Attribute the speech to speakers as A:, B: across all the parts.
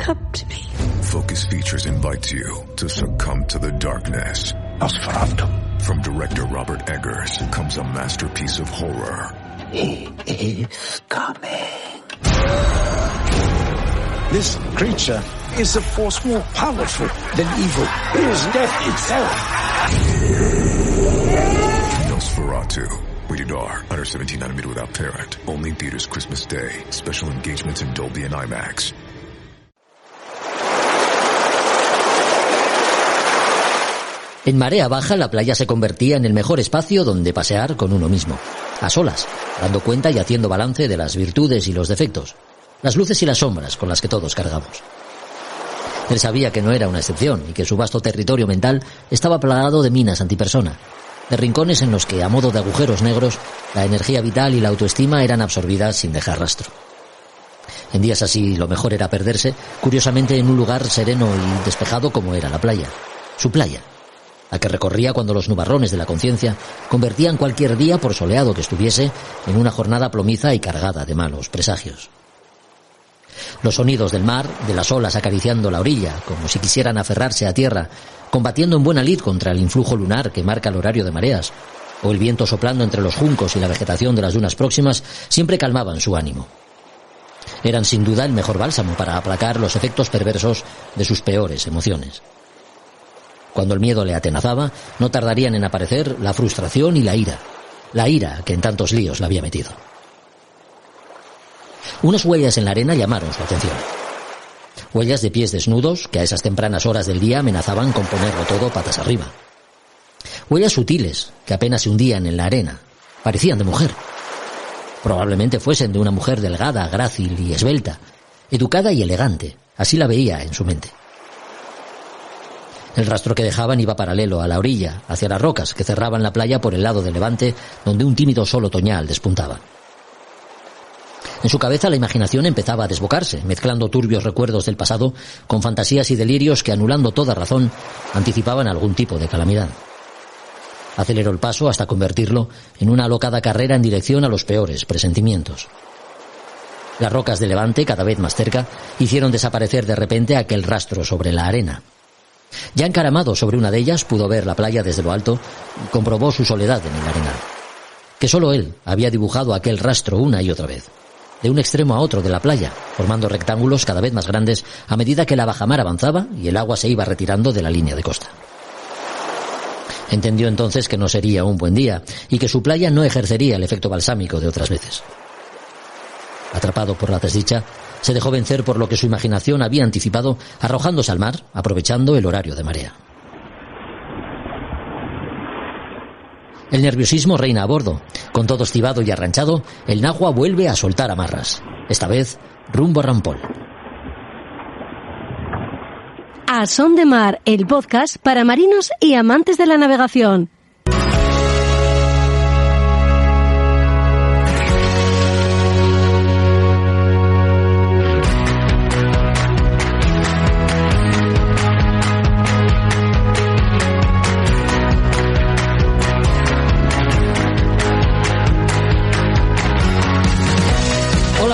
A: come to me.
B: Focus Features invites you to succumb to the darkness.
C: Nosferatu.
B: From director Robert Eggers comes a masterpiece of horror.
C: He is coming. This creature is a force more powerful than evil. It is death itself.
B: Nosferatu. Rated R. Under 17 nanometer without parent. Only in theaters Christmas Day. Special engagements in Dolby and IMAX.
D: En marea baja, la playa se convertía en el mejor espacio donde pasear con uno mismo, a solas, dando cuenta y haciendo balance de las virtudes y los defectos, las luces y las sombras con las que todos cargamos. Él sabía que no era una excepción y que su vasto territorio mental estaba plagado de minas antipersona, de rincones en los que, a modo de agujeros negros, la energía vital y la autoestima eran absorbidas sin dejar rastro. En días así, lo mejor era perderse, curiosamente, en un lugar sereno y despejado como era la playa, su playa, la que recorría cuando los nubarrones de la conciencia convertían cualquier día, por soleado que estuviese, en una jornada plomiza y cargada de malos presagios. Los sonidos del mar, de las olas acariciando la orilla, como si quisieran aferrarse a tierra, combatiendo en buena lid contra el influjo lunar que marca el horario de mareas, o el viento soplando entre los juncos y la vegetación de las dunas próximas, siempre calmaban su ánimo. Eran sin duda el mejor bálsamo para aplacar los efectos perversos de sus peores emociones. Cuando el miedo le atenazaba, no tardarían en aparecer la frustración y la ira que en tantos líos la había metido. Unas huellas en la arena llamaron su atención. Huellas de pies desnudos que a esas tempranas horas del día amenazaban con ponerlo todo patas arriba. Huellas sutiles que apenas se hundían en la arena, parecían de mujer. Probablemente fuesen de una mujer delgada, grácil y esbelta, educada y elegante, así la veía en su mente. El rastro que dejaban iba paralelo a la orilla, hacia las rocas que cerraban la playa por el lado de levante, donde un tímido sol otoñal despuntaba. En su cabeza la imaginación empezaba a desbocarse, mezclando turbios recuerdos del pasado con fantasías y delirios que, anulando toda razón, anticipaban algún tipo de calamidad. Aceleró el paso hasta convertirlo en una alocada carrera en dirección a los peores presentimientos. Las rocas de levante, cada vez más cerca, hicieron desaparecer de repente aquel rastro sobre la arena. Ya encaramado sobre una de ellas, pudo ver la playa desde lo alto y comprobó su soledad en el arenal. Que solo él había dibujado aquel rastro una y otra vez, de un extremo a otro de la playa, formando rectángulos cada vez más grandes a medida que la bajamar avanzaba y el agua se iba retirando de la línea de costa. Entendió entonces que no sería un buen día y que su playa no ejercería el efecto balsámico de otras veces. Atrapado por la desdicha, se dejó vencer por lo que su imaginación había anticipado, arrojándose al mar, aprovechando el horario de marea. El nerviosismo reina a bordo. Con todo estivado y arranchado, el Nahua vuelve a soltar amarras. Esta vez, rumbo a Rampol.
A: A Son de Mar, el podcast para marinos y amantes de la navegación.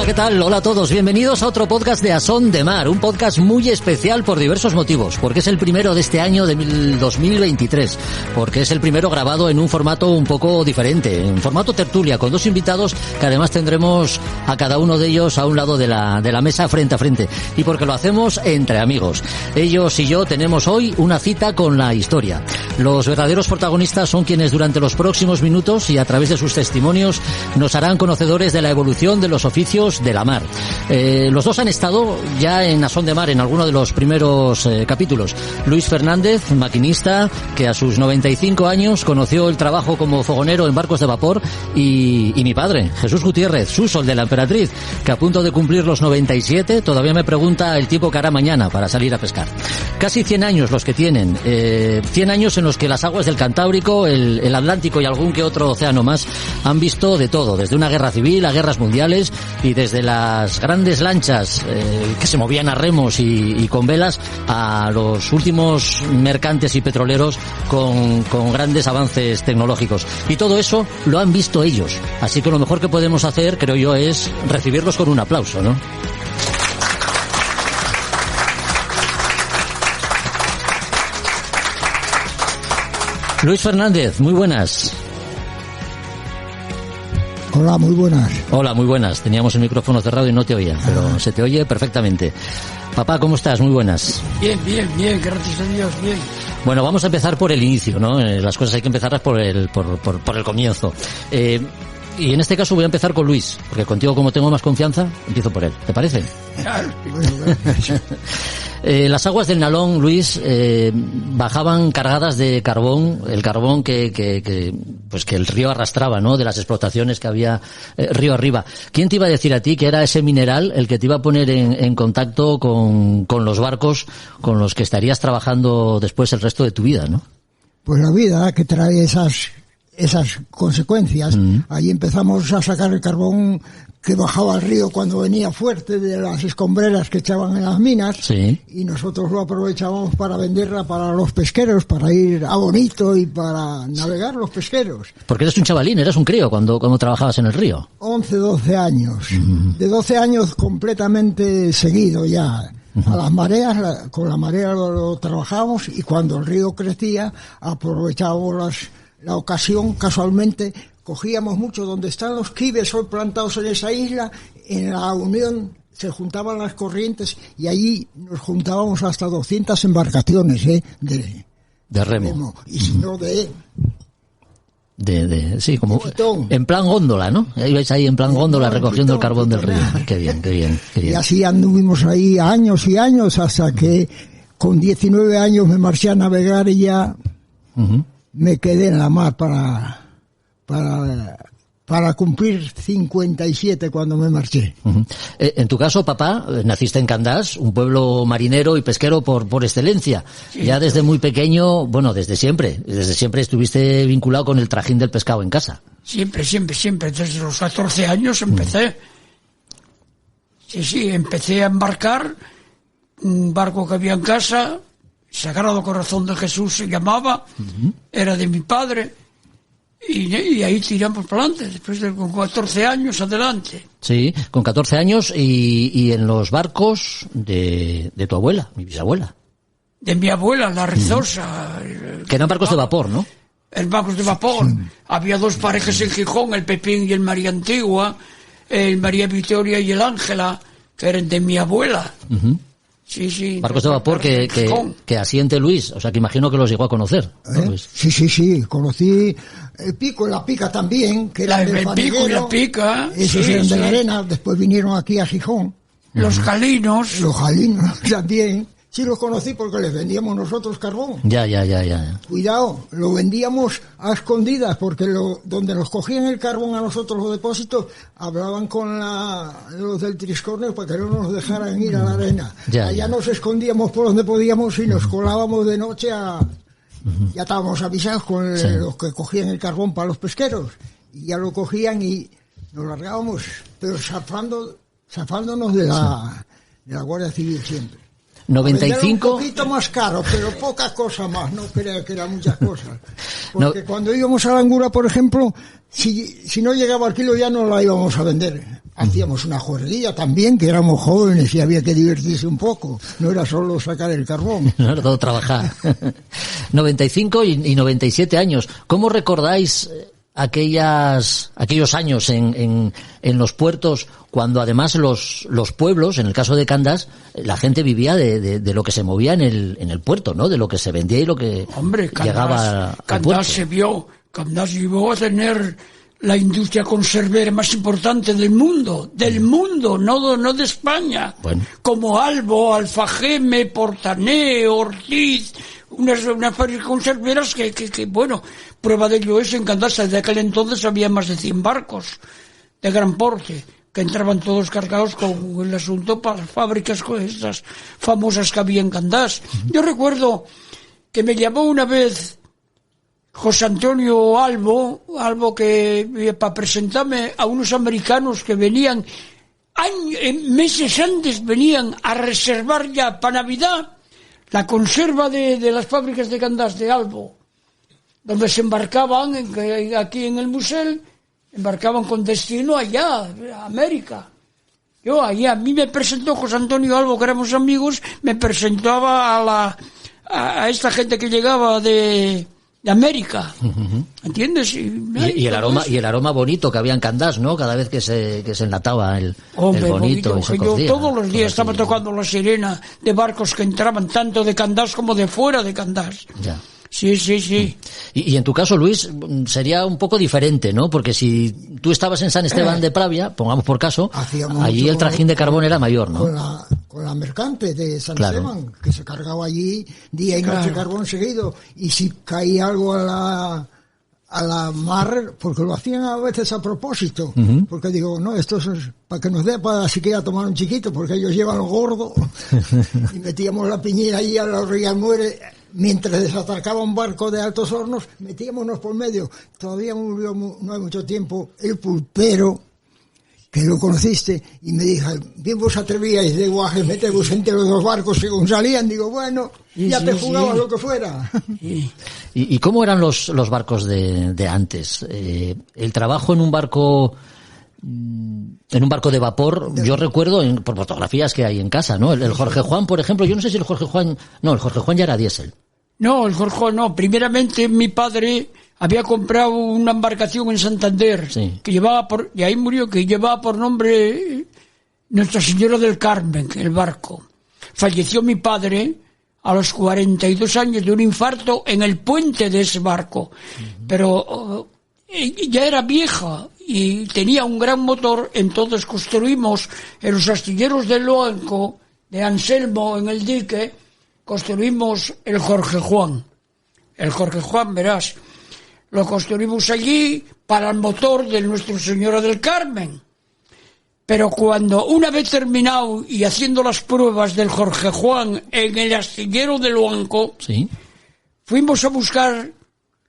D: ¿Qué tal? Hola a todos, bienvenidos a otro podcast de A Son de Mar, un podcast muy especial por diversos motivos, porque es el primero de este año de 2023, porque es el primero grabado en un formato un poco diferente, en formato tertulia, con dos invitados que además tendremos a cada uno de ellos a un lado de la mesa frente a frente, y porque lo hacemos entre amigos. Ellos y yo tenemos hoy una cita con la historia. Los verdaderos protagonistas son quienes durante los próximos minutos y a través de sus testimonios nos harán conocedores de la evolución de los oficios de la mar. Los dos han estado ya en A Son de Mar en alguno de los primeros capítulos. Luis Fernández, maquinista, que a sus 95 años conoció el trabajo como fogonero en barcos de vapor, y mi padre, Jesús Gutiérrez, Suso, el de la Emperatriz, que a punto de cumplir los 97 todavía me pregunta el tiempo que hará mañana para salir a pescar. Casi 100 años los que tienen, 100 años en los que las aguas del Cantábrico, el Atlántico y algún que otro océano más han visto de todo, desde una guerra civil a guerras mundiales y desde las grandes lanchas que se movían a remos y con velas a los últimos mercantes y petroleros con grandes avances tecnológicos. Y todo eso lo han visto ellos. Así que lo mejor que podemos hacer, creo yo, es recibirlos con un aplauso, ¿no? Luis Fernández, muy buenas.
E: Hola, muy buenas.
D: Hola, muy buenas. Teníamos el micrófono cerrado y no te oía, pero se te oye perfectamente. Papá, ¿cómo estás? Muy buenas.
F: Bien, gracias a Dios, bien.
D: Bueno, vamos a empezar por el inicio, ¿no? Las cosas hay que empezarlas por el comienzo. Y en este caso voy a empezar con Luis, porque contigo, como tengo más confianza, empiezo por él. ¿Te parece?
F: Claro.
D: Las aguas del Nalón, Luis, bajaban cargadas de carbón, el carbón que el río arrastraba, ¿no? De las explotaciones que había río arriba. ¿Quién te iba a decir a ti que era ese mineral el que te iba a poner en contacto con los barcos con los que estarías trabajando después el resto de tu vida, ¿no?
E: Pues la vida que trae esas consecuencias. Ahí empezamos a sacar el carbón que bajaba al río cuando venía fuerte de las escombreras que echaban en las minas. Sí. Y nosotros lo aprovechábamos para venderla para los pesqueros, para ir a Bonito y para navegar los pesqueros.
D: Porque eres un chavalín, eras un crío cuando trabajabas en el río.
E: 11, 12 años. De 12 años completamente seguido ya. A las mareas, con la marea lo trabajábamos, y cuando el río crecía aprovechábamos la ocasión, casualmente cogíamos mucho donde están los quibes hoy plantados en esa isla. En la Unión se juntaban las corrientes y allí nos juntábamos hasta 200 embarcaciones de remo. Y si no
D: sí, como en plan góndola, ¿no? Ahí vais ahí en plan góndola recogiendo el carbón del río. Qué bien.
E: Y así anduvimos ahí años y años hasta que con 19 años me marché a navegar y ya me quedé en la mar para cumplir 57 cuando me marché.
D: En tu caso, papá, naciste en Candás, un pueblo marinero y pesquero por excelencia. Sí. Ya desde muy pequeño, bueno, desde siempre estuviste vinculado con el trajín del pescado en casa. Siempre.
F: Desde los 14 años empecé. Sí, empecé a embarcar un barco que había en casa. Sagrado Corazón de Jesús se llamaba, era de mi padre, y ahí tiramos para adelante, después de con 14 años adelante.
D: Sí, con 14 años y en los barcos de tu abuela, mi bisabuela.
F: De mi abuela, la Rizosa.
D: Que eran barcos de vapor, ¿no?
F: En barcos de vapor. Sí. Había dos parejas en Gijón, el Pepín y el María Antigua, el María Victoria y el Ángela, que eran de mi abuela. Sí.
D: Barcos de vapor que asiente Luis, o sea que imagino que los llegó a conocer, ¿no, Luis?
E: Sí, conocí el Pico y la Pica también, que eran del Faniguero.
F: El Pico y la Pica.
E: Esos eran de la Arena, después vinieron aquí a Gijón.
F: Los Jalinos.
E: Los Jalinos también. Sí, los conocí porque les vendíamos nosotros carbón.
D: Ya.
E: Cuidado, lo vendíamos a escondidas porque donde nos cogían el carbón a nosotros los depósitos, hablaban con los del Triscornio para que no nos dejaran ir a la arena. Allá nos escondíamos por donde podíamos y nos colábamos de noche ya estábamos avisados con los que cogían el carbón para los pesqueros. Y ya lo cogían y nos largábamos, pero zafándonos de la Guardia Civil siempre.
D: 95.
E: Un poquito más caro, pero poca cosa más, no creo que eran muchas cosas. Porque cuando íbamos a la Angura, por ejemplo, si no llegaba al kilo ya no la íbamos a vender. Hacíamos una juerguilla también, que éramos jóvenes y había que divertirse un poco. No era solo sacar el carbón.
D: No era todo trabajar. 95 y 97 años. ¿Cómo recordáis aquellos años en los puertos, cuando además los pueblos, en el caso de Candás, la gente vivía de lo que se movía en el puerto, ¿no? De lo que se vendía y lo que llegaba al puerto.
F: Candás llegó a tener la industria conservera más importante del mundo, no de España. Bueno. Como Albo, Alfageme, Portané, Ortiz, unas fábricas conserveras que bueno, prueba de ello es en Candás. Desde aquel entonces había más de 100 barcos de gran porte que entraban todos cargados con el asunto para las fábricas estas famosas que había en Candás. Yo recuerdo que me llamó una vez José Antonio Albo que para presentarme a unos americanos que venían meses antes, venían a reservar ya para Navidad la conserva de las fábricas de Candás de Albo, donde se embarcaban aquí en el Musel, embarcaban con destino allá, a América. A mí me presentó José Antonio Albo, que éramos amigos, me presentaba a esta gente que llegaba de de América.
D: Uh-huh.
F: ¿Entiendes?
D: Y el aroma bonito que había en Candás, ¿no? Cada vez que se enlataba el bonito. Y se cocía,
F: yo todos los días estaba tocando la sirena de barcos que entraban tanto de Candás como de fuera de Candás.
D: Ya.
F: Sí.
D: Y en tu caso, Luis, sería un poco diferente, ¿no? Porque si tú estabas en San Esteban de Pravia, pongamos por caso, allí el trajín de carbón era mayor, ¿no?
E: Con la mercante de San Esteban, que se cargaba allí día y noche carbón seguido, y si caía algo a la mar, porque lo hacían a veces a propósito, porque digo, no, esto es para que nos dé para siquiera tomar un chiquito, porque ellos llevan lo gordo, y metíamos la piñera allí a la orilla del muere. Mientras desatracaba un barco de Altos Hornos, metíamonos por medio. Todavía murió no hay mucho tiempo el pulpero, que lo conociste, y me dijo, bien vos atrevíais de guaje, meteros entre los dos barcos según salían. Digo, bueno, ya te jugabas lo que fuera.
D: ¿Y cómo eran los barcos de antes? El trabajo en un barco de vapor, yo recuerdo por fotografías que hay en casa, ¿no? El Jorge Juan, por ejemplo, yo no sé si el Jorge Juan ya era diésel.
F: No, el Jorge Juan no. Primeramente mi padre había comprado una embarcación en Santander, que llevaba y ahí murió, que llevaba por nombre Nuestra Señora del Carmen, el barco. Falleció mi padre a los 42 años de un infarto en el puente de ese barco. Pero ya era vieja y tenía un gran motor, entonces construimos en los astilleros de Luanco, de Anselmo, en el dique, construimos el Jorge Juan. El Jorge Juan, verás, lo construimos allí para el motor de Nuestra Señora del Carmen. Pero cuando, una vez terminado y haciendo las pruebas del Jorge Juan en el astillero de Luanco, fuimos a buscar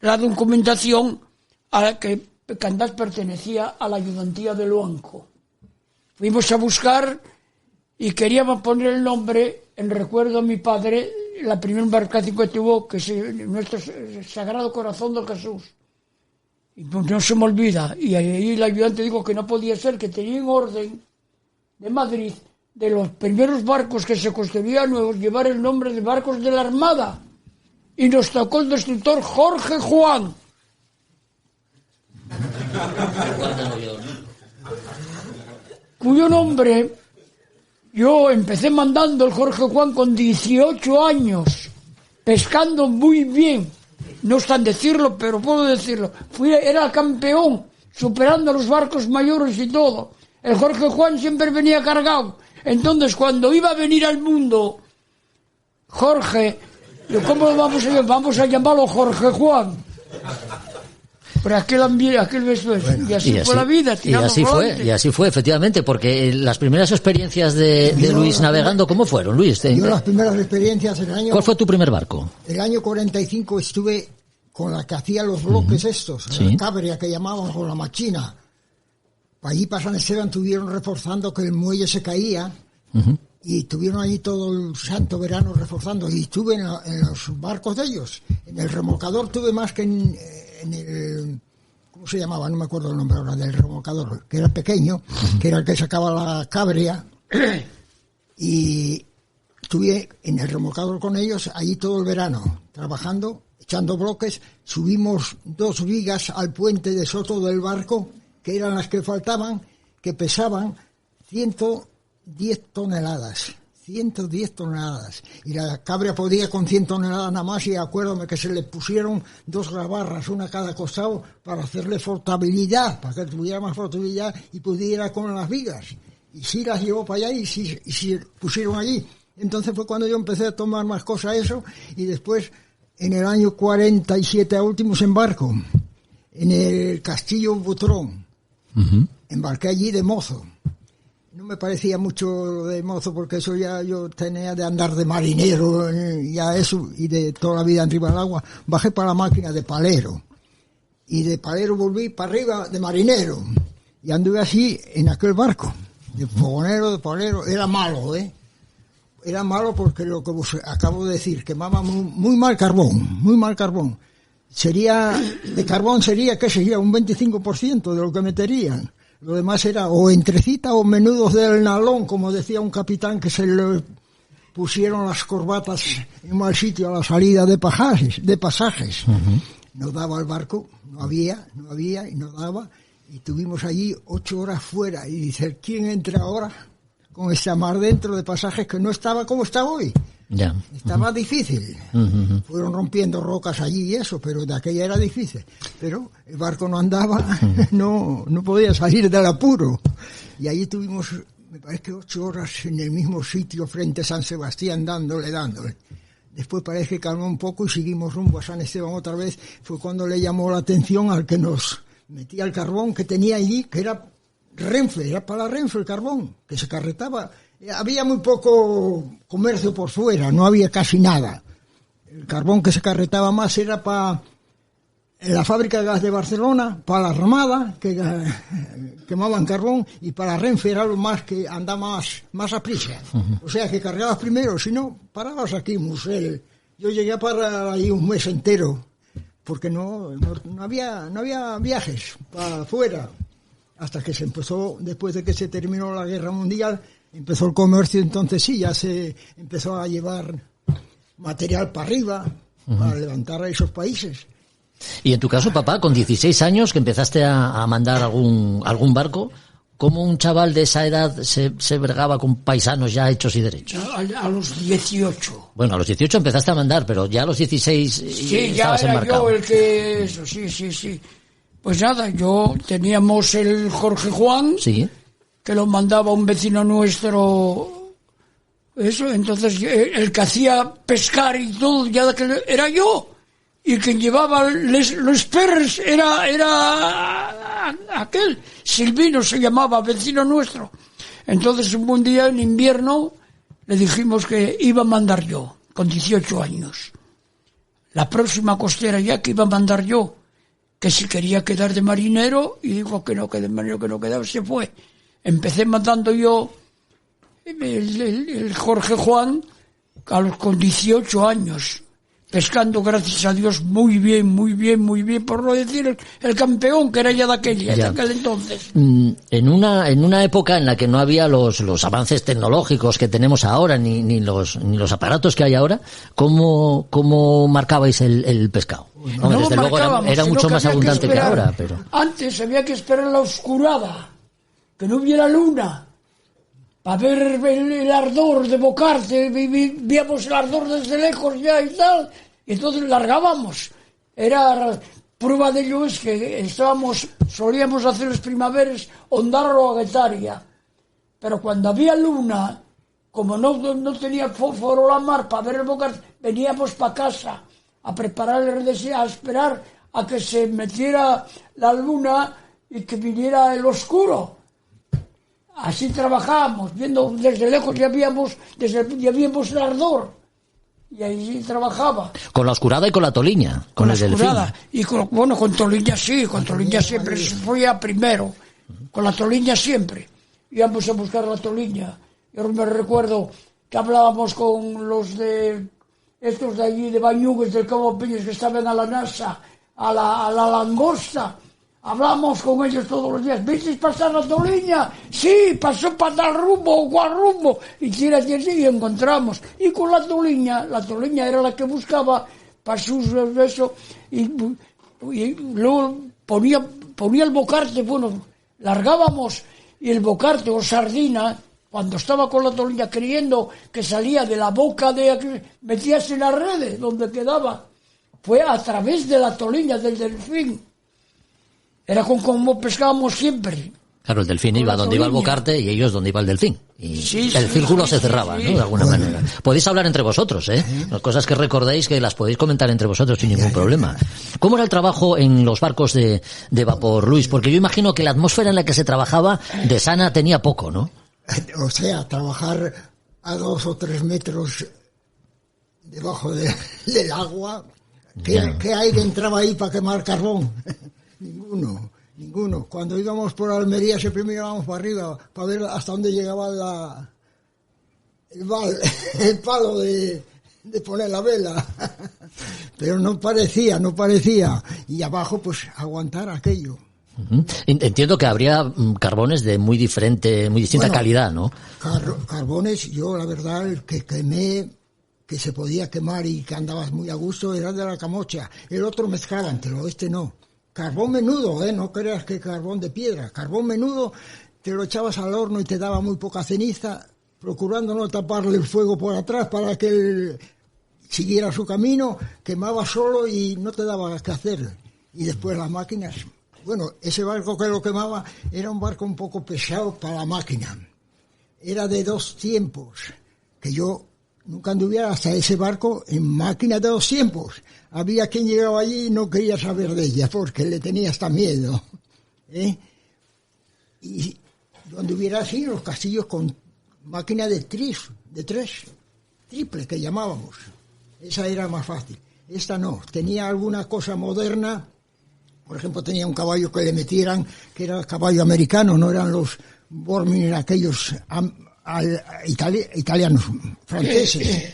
F: la documentación a la que Candás pertenecía a la ayudantía de Luanco. Fuimos a buscar y queríamos poner el nombre en recuerdo a mi padre, la primera embarcación que tuvo, que es nuestro Sagrado Corazón de Jesús. Y no se me olvida. Y ahí el ayudante dijo que no podía ser, que tenían orden de Madrid, de los primeros barcos que se construían nuevos, llevar el nombre de barcos de la Armada. Y nos tocó el destructor Jorge Juan. Cuyo nombre yo empecé mandando el Jorge Juan con 18 años, pescando muy bien, no está en decirlo, pero puedo decirlo, era campeón, superando a los barcos mayores y todo. El Jorge Juan siempre venía cargado, entonces cuando iba a venir al mundo Jorge, ¿cómo lo vamos a llamarlo Jorge Juan? Por aquel beso, y así fue la vida.
D: Y así fue, efectivamente, porque las primeras experiencias de Luis navegando, ¿cómo fueron, Luis?
E: Yo las primeras experiencias
D: ¿Cuál fue tu primer barco?
E: El año 45 estuve con la que hacía los bloques la cabria que llamaban, con la machina. Allí para San Esteban estuvieron reforzando que el muelle se caía, y estuvieron allí todo el santo verano reforzando, y estuve en los barcos de ellos. En el remolcador tuve más que en el, ¿cómo se llamaba? No me acuerdo el nombre ahora del remolcador, que era pequeño, que era el que sacaba la cabria, y estuve en el remolcador con ellos allí todo el verano, trabajando, echando bloques. Subimos 2 vigas al puente de Soto del barco, que eran las que faltaban, que pesaban 110 toneladas. 110 toneladas. Y la cabria podía con 100 toneladas nada más, y acuérdame que se le pusieron 2 gabarras, una a cada costado, para hacerle flotabilidad, para que tuviera más flotabilidad y pudiera con las vigas. Y sí las llevó para allá y sí pusieron allí. Entonces fue cuando yo empecé a tomar más cosas eso, y después, en el año 47, a últimos embarco, en el Castillo Butrón, embarqué allí de mozo. No me parecía mucho de mozo, porque eso ya yo tenía de andar de marinero, ya eso, y de toda la vida arriba del agua. Bajé para la máquina de palero, y de palero volví para arriba de marinero, y anduve así en aquel barco, de fogonero, de palero. Era malo, era malo, porque lo que acabo de decir, quemaba muy mal carbón, muy mal carbón. De carbón sería, ¿qué sería? Un 25% de lo que meterían. Lo demás era o entrecita o menudos del nalón, como decía un capitán, que se le pusieron las corbatas en mal sitio a la salida de pasajes. no daba el barco, no había y no daba, y tuvimos allí 8 horas fuera, y dice, ¿quién entra ahora con esta mar dentro de pasajes que no estaba como está hoy?
D: Ya.
E: Estaba difícil. Fueron rompiendo rocas allí y eso, pero de aquella era difícil. Pero el barco no andaba, no podía salir del apuro. Y allí tuvimos, me parece que 8 horas en el mismo sitio frente a San Sebastián, dándole. Después parece que calmó un poco y seguimos rumbo a San Esteban otra vez. Fue cuando le llamó la atención al que nos metía el carbón que tenía allí, que era Renfe, era para Renfe el carbón, que se carretaba. Había muy poco comercio por fuera, no había casi nada. El carbón que se carretaba más era para la fábrica de gas de Barcelona, para la Armada, que quemaban carbón, y para Renfe era lo más que andaba más a prisa. O sea, que cargabas primero, si no, parabas aquí en Musel. Yo llegué a parar ahí un mes entero, porque no había viajes para afuera. Hasta que se empezó, después de que se terminó la Guerra Mundial, empezó el comercio, entonces sí, ya se empezó a llevar material para arriba, para levantar a esos países.
D: Y en tu caso, papá, con 16 años que empezaste a mandar algún barco, ¿cómo un chaval de esa edad se bregaba con paisanos ya hechos y derechos?
F: A los 18.
D: Bueno, a los 18 empezaste a mandar, pero ya a los 16
F: sí,
D: estabas
F: ya era
D: enmarcado.
F: yo el que... Eso, sí. Pues nada, teníamos el Jorge Juan,
D: sí,
F: que lo mandaba un vecino nuestro, eso, entonces el que hacía pescar y todo, ya que era yo, y quien llevaba los perros era aquel, Silvino se llamaba, vecino nuestro. Entonces un buen día en invierno le dijimos que iba a mandar yo, con 18 años. La próxima costera ya que iba a mandar yo, que si quería quedar de marinero, y dijo que no, que de marinero que no quedaba, se fue. Empecé mandando yo el Jorge Juan con 18 años, pescando, gracias a Dios, muy bien, por no decir el campeón que era ya de aquel entonces.
D: En una época en la que no había los avances tecnológicos que tenemos ahora, ni los aparatos que hay ahora, ¿cómo marcabais el pescado?
F: No,
D: desde luego era mucho más abundante que ahora, pero...
F: Antes había que esperar la oscurada, que no hubiera luna, para ver el ardor de Bocarte, víamos el ardor desde lejos ya y tal, y entonces largábamos. Era prueba de ello es que solíamos hacer las primaveras Ondarro a Guetaria, pero cuando había luna, como no tenía fósforo la mar para ver el Bocarte, veníamos para casa a preparar a esperar a que se metiera la luna y que viniera el oscuro. Así trabajábamos, viendo desde lejos ya víamos el ardor. Y ahí trabajaba.
D: Con la oscurada y con la toliña.
F: Con la oscurada. Y con toliña sí, con toliña siempre. Eso fue a primero. Con la toliña siempre. Íbamos a buscar la toliña. Yo me recuerdo que hablábamos con los de estos de allí, de Bañugues, del Cabo Peñas, que estaban a la NASA, a la langosta. Hablamos con ellos todos los días. ¿Visteis pasar la toliña? Sí, pasó para tal rumbo o cual rumbo. Y y encontramos. Y con la toliña era la que buscaba para sus eso. Y luego ponía el Bocarte, bueno, largábamos y el Bocarte o sardina, cuando estaba con la toliña creyendo que salía de la boca metíase en las redes donde quedaba. Fue a través de la toliña del delfín. Era como pescábamos siempre.
D: Claro, el delfín iba donde iba el Bocarte y ellos donde iba el delfín. Y el círculo se cerraba, ¿no? De alguna manera. Podéis hablar entre vosotros, ¿eh? Las cosas que recordéis que las podéis comentar entre vosotros sin ningún problema. ¿Cómo era el trabajo en los barcos de vapor, Luis? Porque yo imagino que la atmósfera en la que se trabajaba de sana tenía poco, ¿no?
E: O sea, trabajar a 2 o 3 metros debajo del agua. ¿Qué aire entraba ahí para quemar carbón? Ninguno. Cuando íbamos por Almería siempre mirábamos para arriba para ver hasta dónde llegaba el palo de poner la vela. Pero no parecía. Y abajo pues aguantar aquello.
D: Entiendo que habría carbones de muy distinta calidad, ¿no?
E: Carbones, yo la verdad, el que quemé que se podía quemar y que andabas muy a gusto, era de la Camocha. El otro mezclábantelo, este no. Carbón menudo, no creas que carbón de piedra. Carbón menudo, te lo echabas al horno y te daba muy poca ceniza, procurando no taparle el fuego por atrás para que él siguiera su camino, quemaba solo y no te daba qué hacer. Y después las máquinas, bueno, ese barco que lo quemaba era un barco un poco pesado para la máquina. Era de 2 tiempos, que yo nunca anduviera hasta ese barco en máquina de 2 tiempos. Había quien llegaba allí y no quería saber de ella porque le tenía hasta miedo. Y yo anduviera así en los castillos con máquina de 3, triple que llamábamos. Esa era más fácil. Esta no, tenía alguna cosa moderna. Por ejemplo, tenía un caballo que le metieran, que era el caballo americano, no eran los Bormin aquellos italianos, franceses,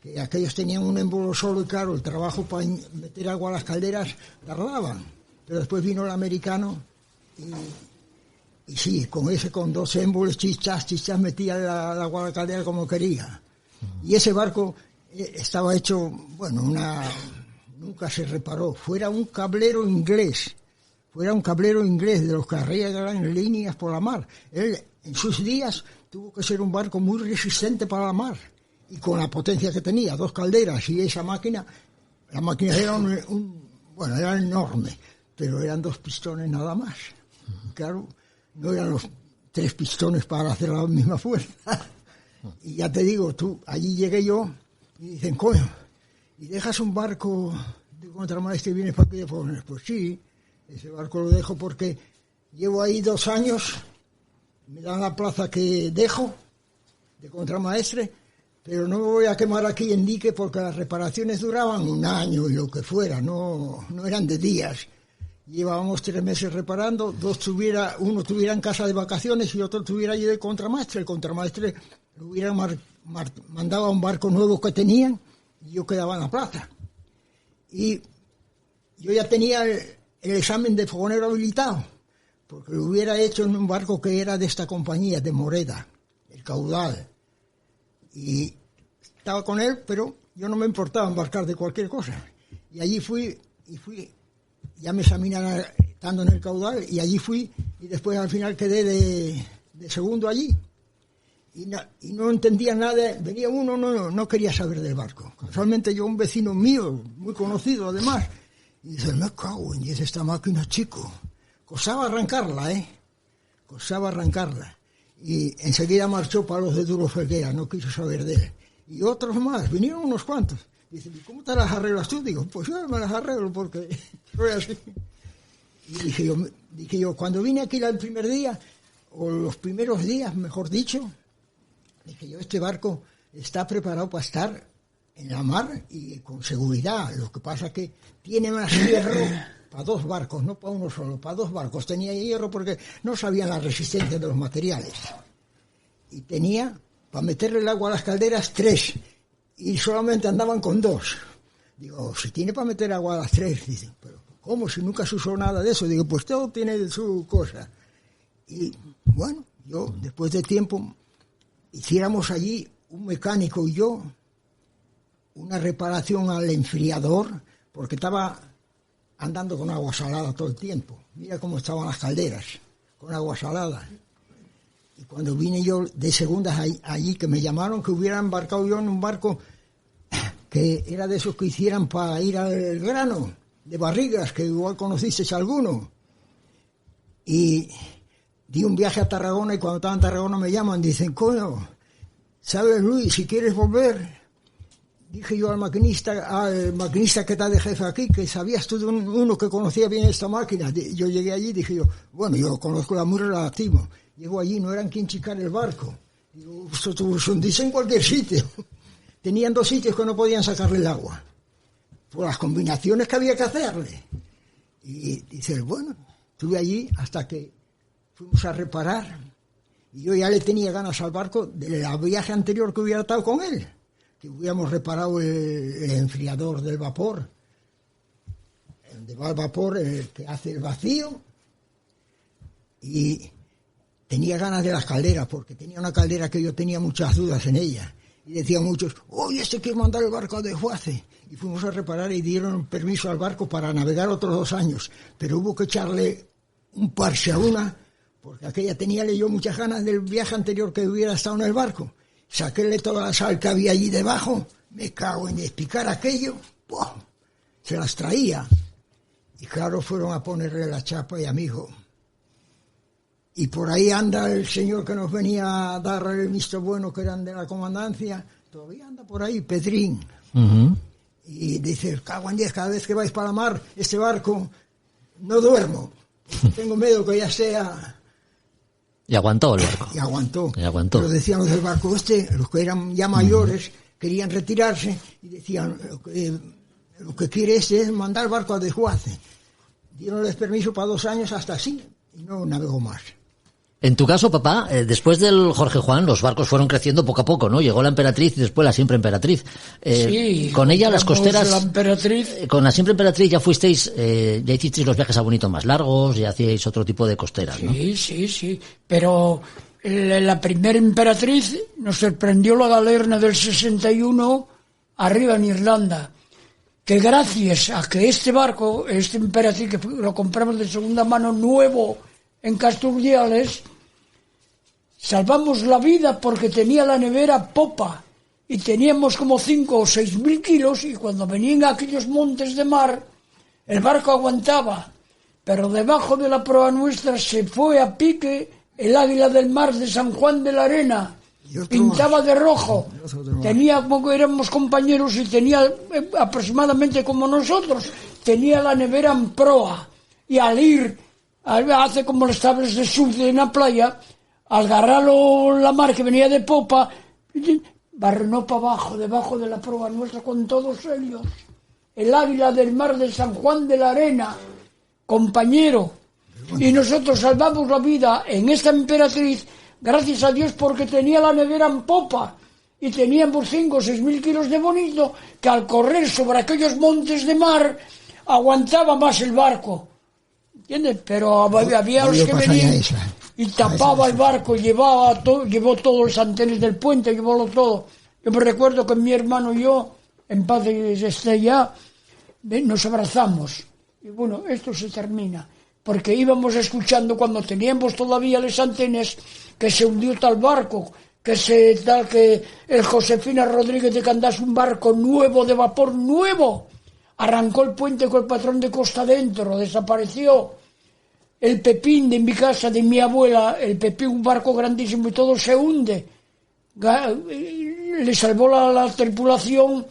E: que aquellos tenían un émbolo solo y claro, el trabajo para meter agua a las calderas tardaban. Pero después vino el americano y sí, con 2 émbolos, chichas, metía el agua a la caldera como quería. Y ese barco estaba hecho, bueno, nunca se reparó. Fuera un cablero inglés de los que arreglan líneas por la mar. Él, en sus días, tuvo que ser un barco muy resistente para la mar. Y con la potencia que tenía, 2 calderas y esa máquina, la máquina era bueno, era enorme, pero eran 2 pistones nada más. Claro, no eran los 3 pistones para hacer la misma fuerza. Y ya te digo, allí llegué yo y dicen, coño, ¿y dejas un barco de contramaestre y vienes para aquí de Fogoneros? Pues sí, ese barco lo dejo porque llevo ahí 2 años, me dan la plaza que dejo de contramaestre, pero no me voy a quemar aquí en dique porque las reparaciones duraban 1 año y lo que fuera, no eran de días. Llevábamos 3 meses reparando, uno tuviera en casa de vacaciones y otro tuviera allí de contramaestre. El contramaestre lo hubiera mandado a un barco nuevo que tenían y yo quedaba en la plaza. Y yo ya tenía el examen de fogonero habilitado, porque lo hubiera hecho en un barco que era de esta compañía, de Moreda, el Caudal. Y estaba con él, pero yo no me importaba embarcar de cualquier cosa. Y allí fui, ya me examinaron estando en el Caudal, y allí fui, y después al final quedé de segundo allí. Y no entendía nada, venía uno, no quería saber del barco. Casualmente yo, un vecino mío, muy conocido además, y dice, me cago en 10 esta máquina, chico. Costaba arrancarla, costaba arrancarla. Y enseguida marchó para los de Duro Felguera, no quiso saber de él. Y otros más, vinieron unos cuantos. Dice, ¿cómo te las arreglas tú? Digo, pues yo me las arreglo porque soy así. Y dije yo, cuando vine aquí el primer día, o los primeros días, mejor dicho, dije yo, este barco está preparado para estar en la mar y con seguridad. Lo que pasa es que tiene más hierro para 2 barcos, no para uno solo, para 2 barcos. Tenía hierro porque no sabían la resistencia de los materiales. Y tenía, para meterle el agua a las calderas, 3. Y solamente andaban con 2. Digo, si tiene para meter agua a las 3, dicen, pero ¿cómo? Si nunca se usó nada de eso. Digo, pues todo tiene su cosa. Y bueno, yo, después de tiempo, hiciéramos allí, un mecánico y yo, una reparación al enfriador, porque estaba andando con agua salada todo el tiempo. Mira cómo estaban las calderas, con agua salada. Y cuando vine yo de segundas allí, que me llamaron que hubiera embarcado yo en un barco que era de esos que hicieran para ir al grano, de barrigas, que igual conocisteis alguno. Y di un viaje a Tarragona y cuando estaba en Tarragona me llaman, dicen, coño, ¿sabes, Luis, si quieres volver? Dije yo al maquinista que está de jefe aquí, que sabías tú de uno que conocía bien esta máquina. Yo llegué allí y dije yo, bueno, yo conozco la muy relativo. Llego allí, no eran quien chicar el barco. Digo, esto se hundiese en cualquier sitio. Tenían 2 sitios que no podían sacarle el agua, por las combinaciones que había que hacerle. Y dice, bueno, estuve allí hasta que fuimos a reparar. Y yo ya le tenía ganas al barco del viaje anterior que hubiera estado con él. Que hubiéramos reparado el enfriador del vapor, donde va el vapor, el que hace el vacío, y tenía ganas de las calderas, porque tenía una caldera que yo tenía muchas dudas en ella, Y decían muchos, oye, quiere mandar el barco de Juace. Y fuimos a reparar y dieron permiso al barco para navegar otros 2 años. Pero hubo que echarle un parche a una, porque aquella teníale yo muchas ganas del viaje anterior que hubiera estado en el barco. Saquéle toda la sal que había allí debajo, me cago en despicar aquello, ¡pum! Se las traía. Y claro, fueron a ponerle la chapa y amigo. Y por ahí anda el señor que nos venía a dar el visto bueno, que eran de la comandancia, todavía anda por ahí, Pedrín. Uh-huh. Y dice, cago en 10, cada vez que vais para la mar, este barco, no duermo. Tengo miedo que ya sea...
D: Y aguantó el barco.
E: Y aguantó.
D: Pero
E: decían los del barco los que eran ya mayores, querían retirarse, y decían, lo que quiere es mandar el barco a Desguace. Dieronles permiso para 2 años hasta así, y no navegó más.
D: En tu caso, papá, después del Jorge Juan, los barcos fueron creciendo poco a poco, ¿no? Llegó la Emperatriz y después la Siempre Emperatriz.
F: Sí.
D: Con ella las costeras...
F: La Emperatriz.
D: Con la Siempre Emperatriz ya fuisteis, ya hicisteis los viajes a Bonito más largos, ya hacíais otro tipo de costeras, ¿no?
F: Sí. Pero la primera Emperatriz nos sorprendió la galerna del 61 arriba en Irlanda. Que gracias a que este barco, este Emperatriz, que lo compramos de segunda mano nuevo en Casturdiales, salvamos la vida porque tenía la nevera popa y teníamos como 5 o 6 mil kilos, y cuando venían aquellos montes de mar el barco aguantaba, pero debajo de la proa nuestra se fue a pique el águila del mar de San Juan de la Arena, pintaba de rojo, tenía, como éramos compañeros, y tenía aproximadamente como nosotros, tenía la nevera en proa, y al ir hace como los tables de surf en la playa, al agarrarlo la mar que venía de popa, barrenó para abajo, debajo de la proa nuestra con todos ellos. El águila del mar de San Juan de la Arena, compañero. Y nosotros salvamos la vida en esta Emperatriz, gracias a Dios, porque tenía la nevera en popa. Y teníamos 5 o 6 mil kilos de bonito, que al correr sobre aquellos montes de mar, aguantaba más el barco. ¿Entiendes? Pero había los que venían y tapaba el barco, llevó todos los antenes del puente, llevólo todo. Yo me recuerdo que mi hermano y yo, en paz esté ya, nos abrazamos. Y bueno, esto se termina. Porque íbamos escuchando cuando teníamos todavía las antenas que se hundió tal barco, que el Josefina Rodríguez de Candás, un barco nuevo, de vapor nuevo, arrancó el puente con el patrón de costa dentro, desapareció. El Pepín de mi casa, de mi abuela, el Pepín, un barco grandísimo, y todo se hunde. Le salvó la tripulación,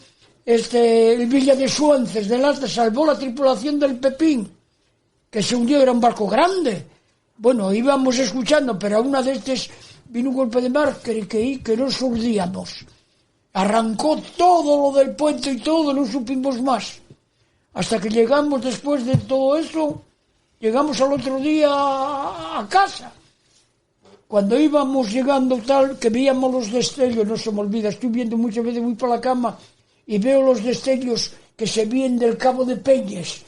F: el Villa de Suances del Alta, salvó la tripulación del Pepín, que se hundió, era un barco grande. Bueno, íbamos escuchando, pero a una de estas vino un golpe de mar que no surdíamos. Arrancó todo lo del puente y todo, no supimos más. Hasta que llegamos, después de todo eso, llegamos al otro día a casa. Cuando íbamos llegando tal, que veíamos los destellos, no se me olvida, estoy viendo muchas veces, voy para la cama y veo los destellos que se ven del Cabo de Peñes,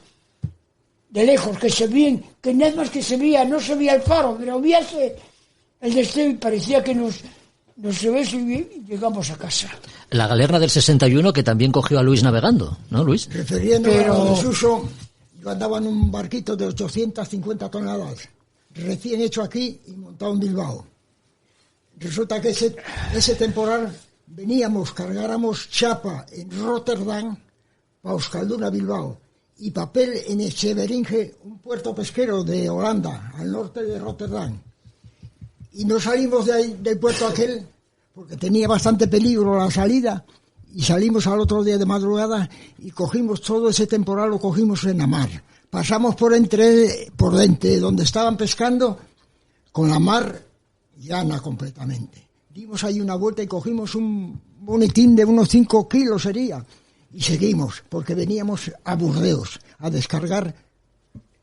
F: de lejos, que se ven, que nada más que se veía, no se veía el faro, pero veíase el destello y parecía que nos ve y llegamos a casa.
D: La galerna del 61 que también cogió a Luis navegando, ¿no, Luis?
E: Refiriéndome a desuso, yo andaba en un barquito de 850 toneladas, recién hecho aquí y montado en Bilbao. Resulta que ese temporal cargáramos chapa en Rotterdam para Euskalduna, Bilbao, y papel en Echeveringe, un puerto pesquero de Holanda, al norte de Rotterdam. Y no salimos de ahí, del puerto aquel, porque tenía bastante peligro la salida, y salimos al otro día de madrugada y cogimos todo ese temporal, lo cogimos en la mar. Pasamos por dentro, donde estaban pescando, con la mar llana completamente. Dimos ahí una vuelta y cogimos un bonetín de unos 5 kilos sería, y seguimos, porque veníamos a Burdeos a descargar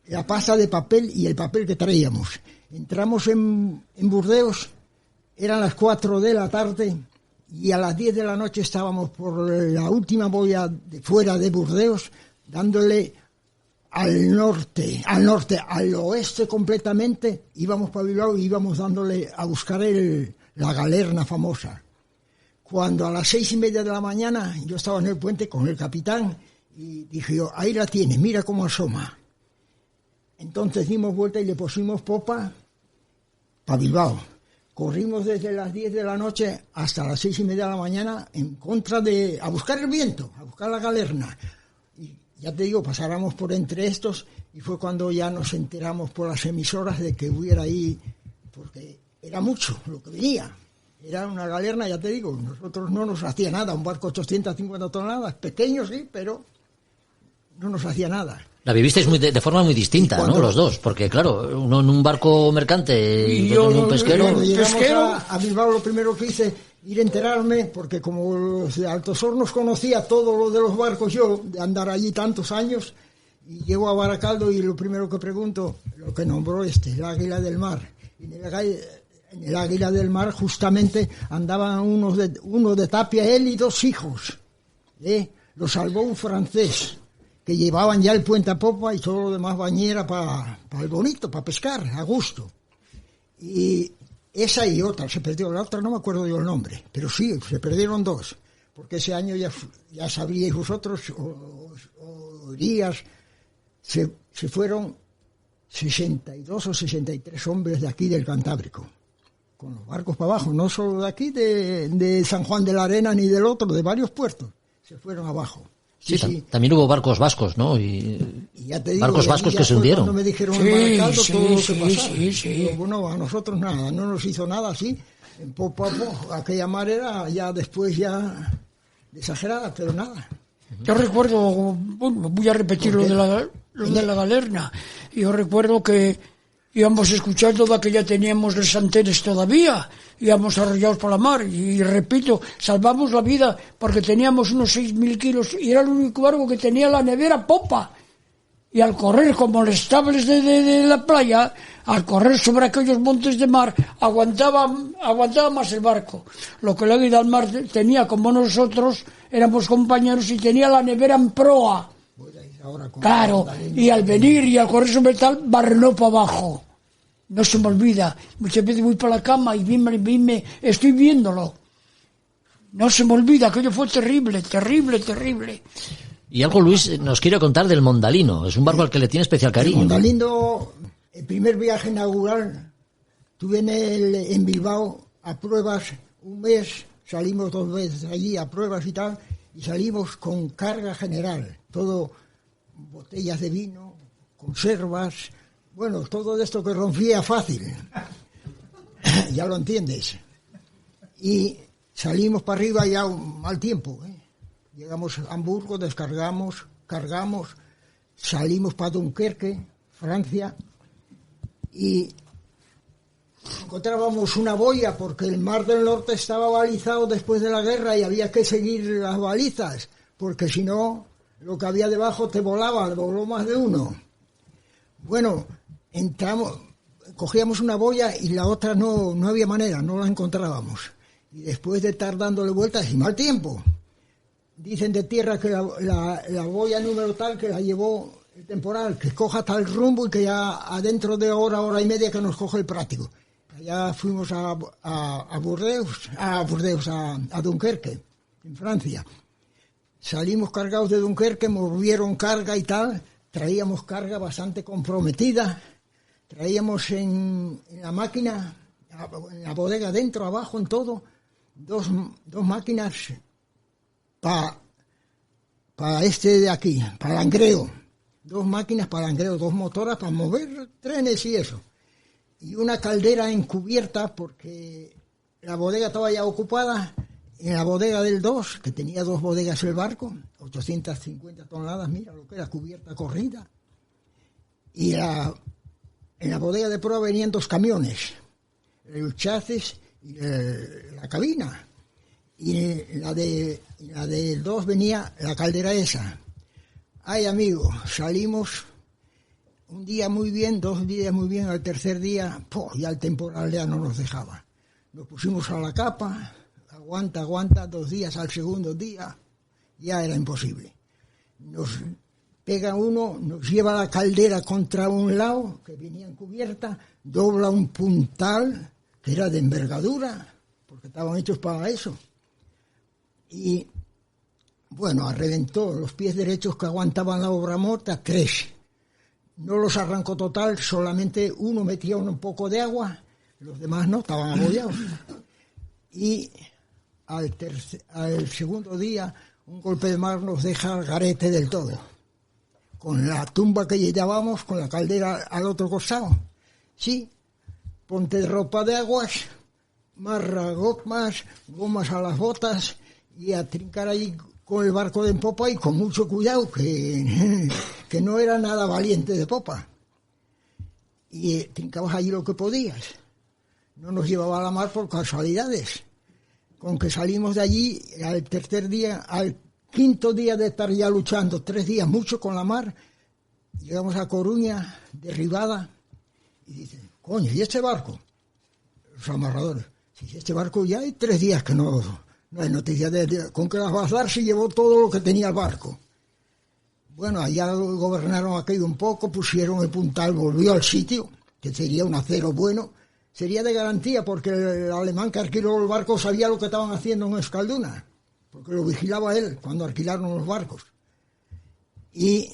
E: la pasta de papel y el papel que traíamos. Entramos en Burdeos, eran las 4 de la tarde, y a las 10 de la noche estábamos por la última boya de fuera de Burdeos, dándole al oeste completamente, íbamos para Bilbao y íbamos dándole a buscar la galerna famosa. cuando a las 6:30 de la mañana yo estaba en el puente con el capitán y dije yo, ahí la tienes, mira cómo asoma. Entonces dimos vuelta y le pusimos popa para Bilbao. Corrimos desde las 10 de la noche hasta las 6:30 de la mañana a buscar el viento, a buscar la galerna. Y ya te digo, pasáramos por entre estos y fue cuando ya nos enteramos por las emisoras de que hubiera ahí, porque era mucho lo que venía. Era una galerna, ya te digo, nosotros no nos hacía nada, un barco 850 toneladas, pequeño sí, pero no nos hacía nada.
D: La vivisteis de forma muy distinta, ¿no? Los dos, porque claro, uno en un barco mercante y yo en un pesquero.
E: Cuando llegamos a Bilbao, lo primero que hice, ir a enterarme, porque como los de Altos Hornos conocía todo lo de los barcos yo, de andar allí tantos años, y llego a Baracaldo y lo primero que pregunto, lo que nombró el Águila del Mar. Y en el Águila del Mar justamente andaban uno de Tapia, él y 2 hijos. Lo salvó un francés, que llevaban ya el puente a popa y todo lo demás bañera para el bonito, para pescar, a gusto. Y esa y otra, se perdió. La otra no me acuerdo yo el nombre, pero sí, se perdieron 2. Porque ese año ya sabríais vosotros, o dirías, se fueron 62 o 63 hombres de aquí del Cantábrico, con los barcos para abajo, no solo de aquí, de San Juan de la Arena, ni del otro, de varios puertos, se fueron abajo.
D: Sí, también hubo barcos vascos, ¿no? Y
E: ya te digo,
D: barcos vascos que se hundieron.
E: Cuando me dijeron en Baracaldo todo lo que pasaba. Pero, bueno, a nosotros nada, no nos hizo nada así. En poco a poco, aquella mar era ya después ya exagerada, pero nada.
F: Yo recuerdo, bueno, voy a repetir lo de la galerna. Yo recuerdo que íbamos escuchando que ya teníamos los antenes todavía, íbamos arrollados por la mar, y repito, salvamos la vida porque teníamos unos 6.000 kilos y era el único barco que tenía la nevera popa. Y al correr como los estables de la playa, al correr sobre aquellos montes de mar, aguantaba más el barco. Lo que el Águila del Mar tenía, como nosotros éramos compañeros, y tenía la nevera en proa. Claro, y al venir y al correr sobre tal, barrenó para abajo. No se me olvida. Muchas veces voy para la cama y estoy viéndolo. No se me olvida, aquello fue terrible, terrible, terrible.
D: Y algo Luis nos quiere contar del Mondalino. Es un barco al que le tiene especial cariño.
E: El Mondalino, el primer viaje inaugural, tuve en Bilbao a pruebas un mes, salimos 2 veces allí a pruebas y tal, y salimos con carga general, todo botellas de vino, conservas, bueno, todo esto que rompía fácil, ya lo entiendes. Y salimos para arriba ya un mal tiempo, Llegamos a Hamburgo, descargamos, cargamos, salimos para Dunkerque, Francia, y encontrábamos una boya porque el Mar del Norte estaba balizado después de la guerra y había que seguir las balizas, porque si no, lo que había debajo te voló más de uno. Bueno, cogíamos una boya y la otra no había manera, no la encontrábamos. Y después de estar dándole vueltas y mal tiempo, dicen de tierra que la boya número tal que la llevó el temporal, que coja tal rumbo y que ya adentro de hora y media que nos coge el práctico. Allá fuimos a Dunkerque, en Francia. Salimos cargados de Dunkerque, movieron carga y tal, traíamos carga bastante comprometida, traíamos en la máquina, en la bodega dentro, abajo, en todo, dos máquinas para de aquí, para langreo. 2 máquinas para langreo, 2 motoras para mover trenes y eso. Y una caldera encubierta porque la bodega estaba ya ocupada. En la bodega del 2, que tenía 2 bodegas el barco, 850 toneladas, mira lo que era, cubierta corrida. Y en la bodega de proa venían 2 camiones, el chasis y la cabina. Y en la del 2 venía la caldera esa. Ay, amigo, salimos un día muy bien, 2 días muy bien, al tercer día, ya el temporal ya no nos dejaba. Nos pusimos a la capa, aguanta, 2 días, al segundo día, ya era imposible. Nos pega uno, nos lleva la caldera contra un lado, que venía en cubierta, dobla un puntal, que era de envergadura, porque estaban hechos para eso. Y, bueno, reventó los pies derechos que aguantaban la obra morta, 3. No los arrancó total, solamente uno metía un poco de agua, los demás no, estaban abollados. Y al segundo día, un golpe de mar nos deja al garete del todo. Con la tumba que llevábamos, con la caldera al otro costado. Sí, ponte ropa de aguas, gomas a las botas y a trincar ahí con el barco de popa y con mucho cuidado, que no era nada valiente de popa. Y trincabas allí lo que podías. No nos llevaba a la mar por casualidades. Con que salimos de allí al quinto día de estar ya luchando, 3 días mucho con la mar, llegamos a Coruña, derribada, y dicen, coño, ¿y este barco? Los amarradores. Si este barco ya hay 3 días que no hay noticia con que las bazar se llevó todo lo que tenía el barco. Bueno, allá gobernaron aquello un poco, pusieron el puntal, volvió al sitio, que sería un acero bueno, sería de garantía porque el alemán que alquiló el barco sabía lo que estaban haciendo en Escalduna, porque lo vigilaba él cuando alquilaron los barcos. Y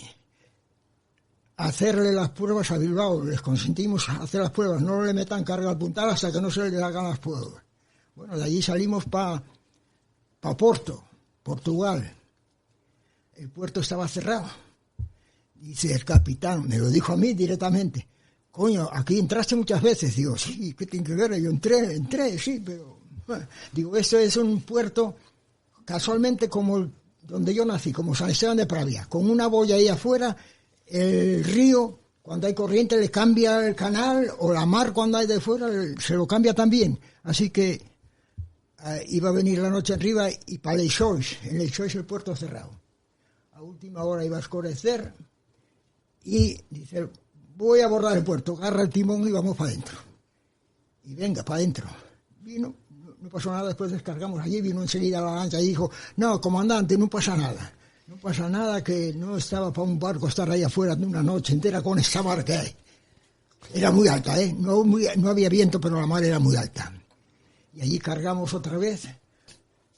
E: hacerle las pruebas a Bilbao, les consentimos hacer las pruebas, no le metan carga al puntal hasta que no se les hagan las pruebas. Bueno, de allí salimos para Porto, Portugal. El puerto estaba cerrado. Dice el capitán, me lo dijo a mí directamente, coño, aquí entraste muchas veces. Digo, sí, ¿qué tiene que ver? Yo entré, sí, pero... Bueno, digo, esto es un puerto casualmente como donde yo nací, como San Esteban de Pravia, con una boya ahí afuera, el río, cuando hay corriente le cambia el canal, o la mar cuando hay de fuera se lo cambia también. Así que iba a venir la noche arriba y para Leixois, en Leixois el puerto cerrado. A última hora iba a oscurecer y dice, voy a abordar el puerto, agarra el timón y vamos para adentro. Y venga, para adentro. Vino, no pasó nada, después descargamos allí, vino enseguida la lancha y dijo, no, comandante, no pasa nada. No pasa nada, que no estaba para un barco estar ahí afuera de una noche entera con esta mar que hay. Era muy alta, no había viento, pero la mar era muy alta. Y allí cargamos otra vez,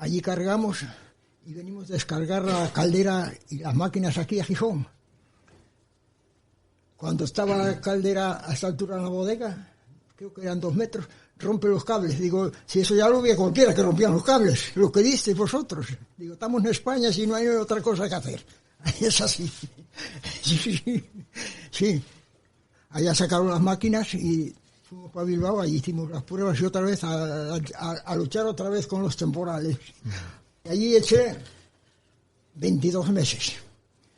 E: y venimos a descargar la caldera y las máquinas aquí a Gijón. Cuando estaba la caldera a esta altura en la bodega, creo que eran 2 metros, rompe los cables. Digo, si eso ya lo veía cualquiera que rompían los cables, lo que disteis vosotros. Digo, estamos en España si no hay otra cosa que hacer. Es así. Sí. Allá sacaron las máquinas y fuimos para Bilbao, allí hicimos las pruebas y otra vez a luchar otra vez con los temporales. Y allí eché 22 meses.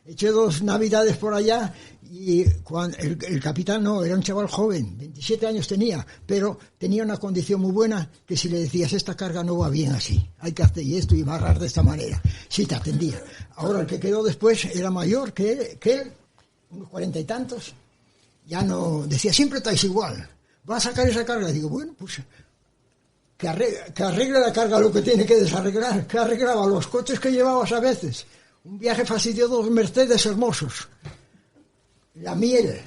E: Eché 2 navidades por allá y cuando el capitán no, era un chaval joven, 27 años tenía, pero tenía una condición muy buena que si le decías, esta carga no va bien así, hay que hacer esto y amarrar de esta manera, sí te atendía. Ahora el que quedó después era mayor que él, unos 40 y tantos, ya no, decía, siempre estáis igual, va a sacar esa carga. Digo, bueno, pues que arregle la carga lo que tiene que desarreglar, que arreglaba los coches que llevabas a veces. Un viaje fastidioso, 2 Mercedes hermosos. La miel.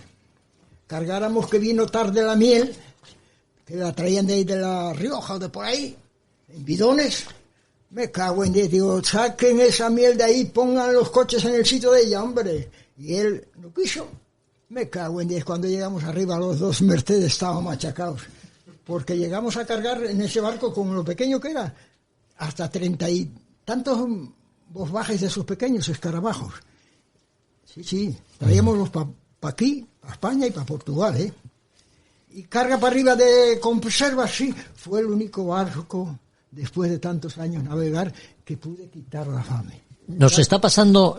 E: Cargáramos que vino tarde la miel, que la traían de ahí de La Rioja o de por ahí, en bidones. Me cago en 10, digo, saquen esa miel de ahí, pongan los coches en el sitio de ella, hombre. Y él no quiso. Me cago en 10, cuando llegamos arriba los 2 Mercedes estaban machacados. Porque llegamos a cargar en ese barco con lo pequeño que era, hasta 30 y tantos bosbajes de esos pequeños escarabajos. Sí, traíamos para aquí, para España y para Portugal, Y carga para arriba de conservas, sí. Fue el único barco, después de tantos años navegar, que pude quitar la fame.
D: Nos está pasando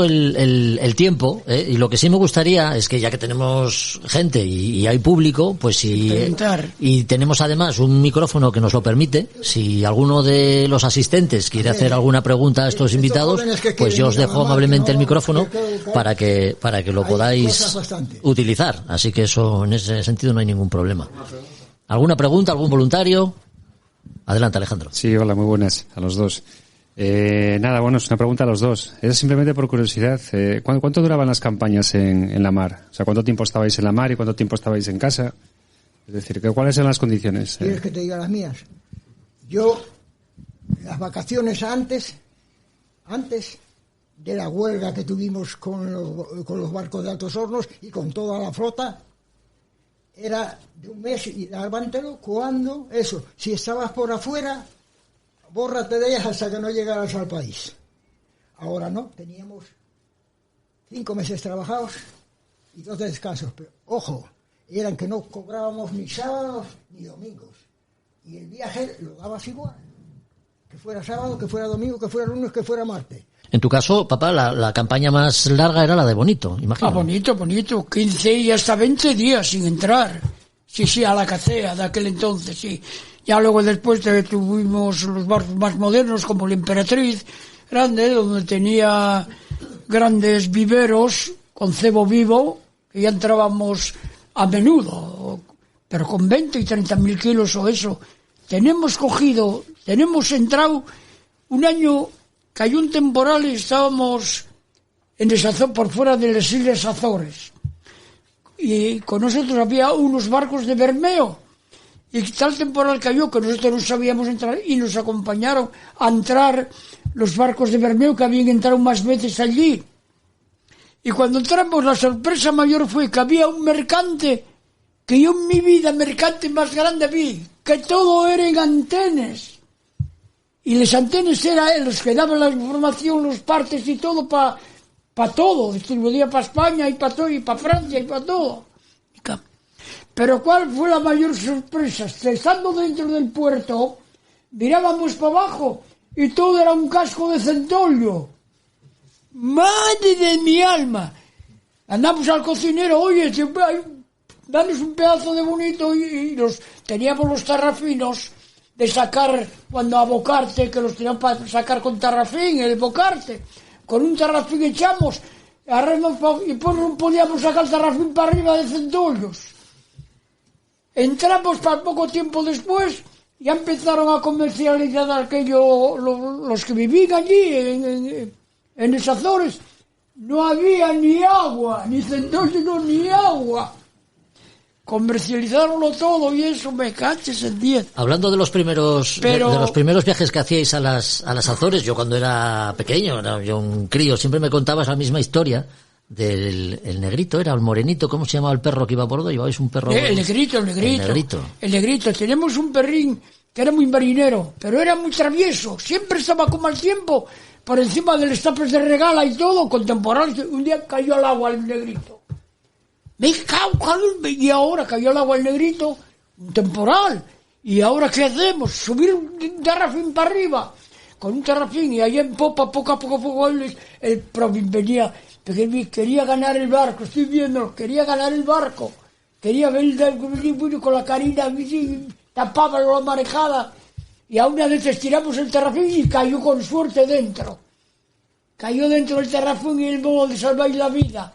D: el tiempo, y lo que sí me gustaría es que ya que tenemos gente y hay público, pues y tenemos además un micrófono que nos lo permite, si alguno de los asistentes quiere hacer alguna pregunta a estos invitados, pues yo os dejo amablemente el micrófono para que lo podáis utilizar. Así que eso, en ese sentido, no hay ningún problema. ¿Alguna pregunta, algún voluntario? Adelante, Alejandro.
G: Sí, hola, muy buenas a los dos. Nada, bueno, es una pregunta a los dos. Es simplemente por curiosidad. ¿Cuánto duraban las campañas en la mar? O sea, ¿cuánto tiempo estabais en la mar y cuánto tiempo estabais en casa? Es decir, ¿cuáles eran las condiciones?
E: ¿Quieres que te diga las mías? Yo las vacaciones antes de la huelga que tuvimos con los barcos de Altos Hornos y con toda la flota, era de un mes y levártelo cuando, si estabas por afuera, bórrate de ellas hasta que no llegaras al país. Ahora no, teníamos 5 meses trabajados y 2 de descansos, pero ojo, eran que no cobrábamos ni sábados ni domingos, y el viaje lo dabas igual, que fuera sábado, que fuera domingo, que fuera lunes, que fuera martes.
D: En tu caso, papá, la campaña más larga era la de Bonito, imagino.
F: Bonito, 15 y hasta 20 días sin entrar. Sí, a la Cacea de aquel entonces, sí. Ya luego después tuvimos los barcos más modernos, como la Emperatriz Grande, donde tenía grandes viveros con cebo vivo, que ya entrábamos a menudo, pero con 20 y 30.000 kilos o eso. Tenemos entrado un año. Cayó un temporal y estábamos en por fuera de las Islas Azores. Y con nosotros había unos barcos de Bermeo. Y tal temporal cayó que nosotros no sabíamos entrar y nos acompañaron a entrar los barcos de Bermeo que habían entrado más veces allí. Y cuando entramos, la sorpresa mayor fue que había un mercante que yo en mi vida, mercante más grande vi, que todo era en antenas. Y los antenas eran los que daban la información, los partes y todo para todo. Distribuía para España y para todo, y para Francia y para todo. Pero ¿cuál fue la mayor sorpresa? Estando dentro del puerto, mirábamos para abajo y todo era un casco de centolio. ¡Madre de mi alma! Andamos al cocinero, oye, danos un pedazo de Bonito, y teníamos los tarrafinos de sacar, cuando abocarte, que los tenían para sacar con tarrafín, el bocarte. Con un tarrafín echamos, y pues no podíamos sacar el tarrafín para arriba de centollos. Entramos para poco tiempo después, ya empezaron a comercializar aquello, los que vivían allí, en los Azores. No había ni agua, ni centollos, ni agua. Comercializarlo todo y eso, me caches en 10.
D: Hablando de los primeros viajes que hacíais a las Azores, yo cuando era pequeño, yo un crío, siempre me contabas la misma historia del el negrito, era el morenito, ¿cómo se llamaba el perro que iba a bordo? ¿Llevabais un perro?
F: El negrito. El negrito. Tenemos un perrín que era muy marinero, pero era muy travieso, siempre estaba como al tiempo, por encima de los tapes de regala y todo, con temporal. Un día cayó al agua el negrito. Me cago, y ahora cayó el agua el negrito, un temporal. ¿Y ahora qué hacemos? Subir un tarrafín para arriba, con un tarrafín, y allá en popa, poco a poco, el Provin venía, quería ganar el barco, estoy viendo, quería ganar el barco, quería ver con la carina, tapaba la marejada, y a una vez estiramos el tarrafín y cayó con suerte dentro. Cayó dentro del tarrafín y el modo de salvar la vida.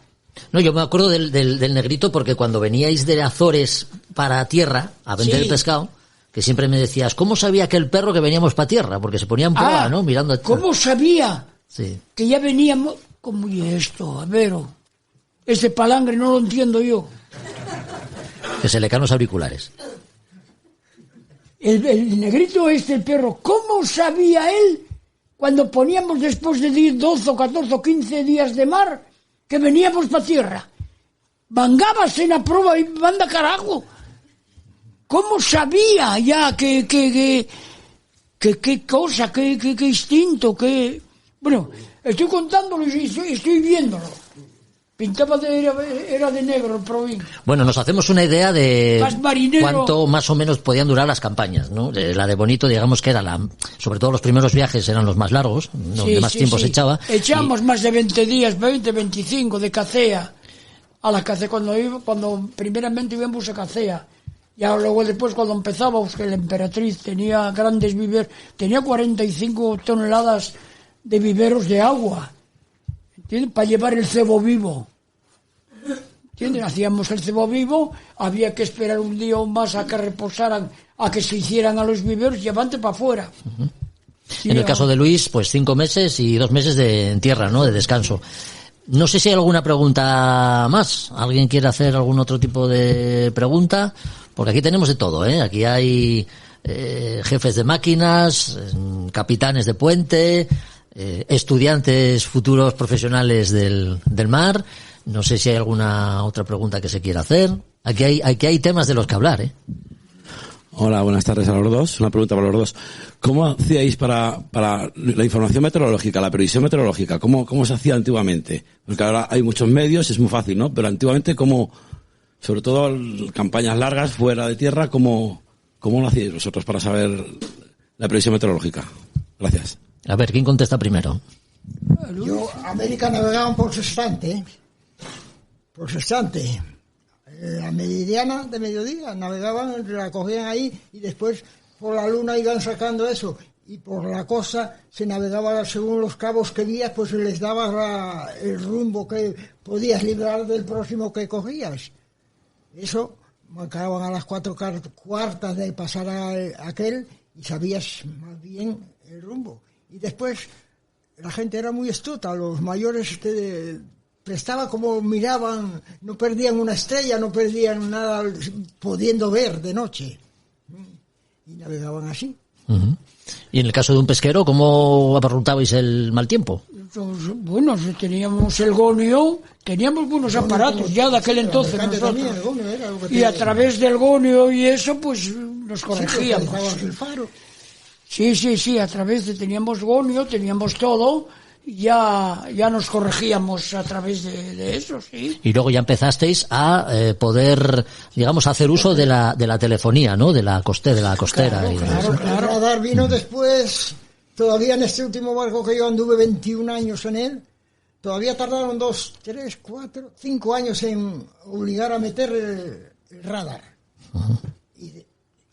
D: No, yo me acuerdo del negrito porque cuando veníais de Azores para tierra a vender el pescado, que siempre me decías, ¿cómo sabía aquel perro que veníamos para tierra? Porque se ponía en proa, ¿no? Mirando.
F: ¿Cómo sabía?
D: Sí.
F: Que ya veníamos. ¿Cómo es esto? A ver, ese palangre no lo entiendo yo.
D: Que se le caen los auriculares.
F: El negrito el perro, ¿cómo sabía él cuando poníamos después de 10, 12 o 14 o 15 días de mar que veníamos para tierra? Mangabas en la prueba y manda carajo. ¿Cómo sabía ya qué cosa, qué instinto, qué... Bueno, estoy contándolo y estoy viéndolo. Pintaba era de negro el Provin.
D: Bueno, nos hacemos una idea de cuánto más o menos podían durar las campañas, ¿no? La de Bonito, digamos que era sobre todo los primeros viajes eran los más largos, donde más tiempo se echaba.
F: Echamos más de 20 días, 20, 25 de Cacea. A la Cacea, cuando primeramente íbamos a Cacea. Ya luego después cuando empezábamos, que la Emperatriz tenía grandes viveros, tenía 45 toneladas de viveros de agua, ¿entiendes? Para llevar el cebo vivo. ¿Entiendes? Hacíamos el cebo vivo, había que esperar un día o más a que reposaran, a que se hicieran a los viveros y llevante para afuera.
D: Uh-huh. En el caso de Luis, pues 5 meses y 2 meses en tierra, ¿no? De descanso. No sé si hay alguna pregunta más. ¿Alguien quiere hacer algún otro tipo de pregunta? Porque aquí tenemos de todo, ¿eh? Aquí hay jefes de máquinas, capitanes de puente, estudiantes futuros profesionales del mar. No sé si hay alguna otra pregunta que se quiera hacer. Aquí hay temas de los que hablar, ¿eh?
H: Hola, buenas tardes a los dos. Una pregunta para los dos. ¿Cómo hacíais para la información meteorológica, la previsión meteorológica? ¿Cómo se hacía antiguamente? Porque ahora hay muchos medios, es muy fácil, ¿no? Pero antiguamente, sobre todo campañas largas fuera de tierra, ¿cómo lo hacíais vosotros para saber la previsión meteorológica? Gracias.
D: A ver, ¿quién contesta primero?
E: Yo, América navegaban por sextante. La meridiana de mediodía navegaban, la cogían ahí y después por la luna iban sacando eso. Y por la costa se navegaba según los cabos que vías, pues les dabas el rumbo que podías librar del próximo que cogías. Eso marcaban a las 4:15 de pasar a aquel y sabías más bien el rumbo. Y después la gente era muy astuta, los mayores prestaba como miraban, no perdían una estrella, no perdían nada pudiendo ver de noche. Y navegaban así.
D: Uh-huh. Y en el caso de un pesquero, ¿cómo abarrutabais el mal tiempo?
F: Entonces, bueno, teníamos el gonio, teníamos buenos aparatos ya de aquel entonces nosotros. Y a través del gonio y eso, pues nos corregíamos. Sí, a través teníamos gonio, teníamos todo. Ya nos corregíamos a través de eso, sí.
D: Y luego ya empezasteis a poder, digamos, hacer uso de la telefonía, ¿no? De la costera.
E: Claro. El radar vino después, todavía en este último barco que yo anduve 21 años en él, todavía tardaron 2, 3, 4, 5 años en obligar a meter el radar. Uh-huh.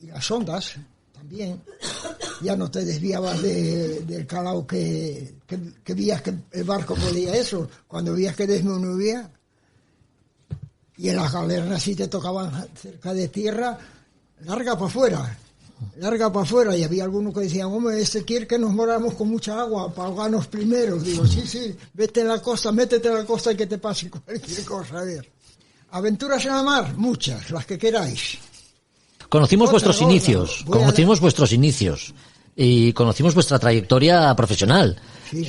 E: Y las ondas también. Ya no te desviabas del calao que vías que el barco podía eso. Cuando vías que disminuía, y en las galernas si te tocaban cerca de tierra, larga para afuera. Y había algunos que decían, hombre, quiere que nos moramos con mucha agua para ahogarnos primero. Digo, sí, vete a la costa, métete a la costa y que te pase cualquier cosa. A ver, aventuras en la mar, muchas, las que queráis.
D: Conocimos vuestros inicios y conocimos vuestra trayectoria profesional. Sí.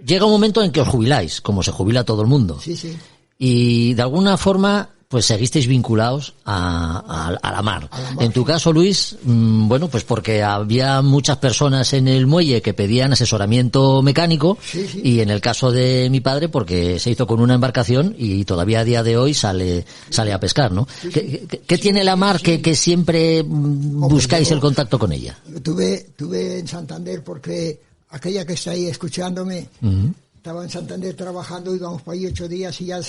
D: Llega un momento en que os jubiláis, como se jubila todo el mundo.
E: Sí.
D: Y de alguna forma, pues seguisteis vinculados a la mar. En tu caso, Luis, bueno, pues porque había muchas personas en el muelle que pedían asesoramiento mecánico.
E: Sí.
D: Y en el caso de mi padre, porque se hizo con una embarcación y todavía a día de hoy sale a pescar, ¿no? Sí. ¿Qué tiene la mar que siempre buscáis el contacto con ella?
E: Yo tuve en Santander, porque aquella que está ahí escuchándome, uh-huh, estaba en Santander trabajando, íbamos para ahí 8 días y ya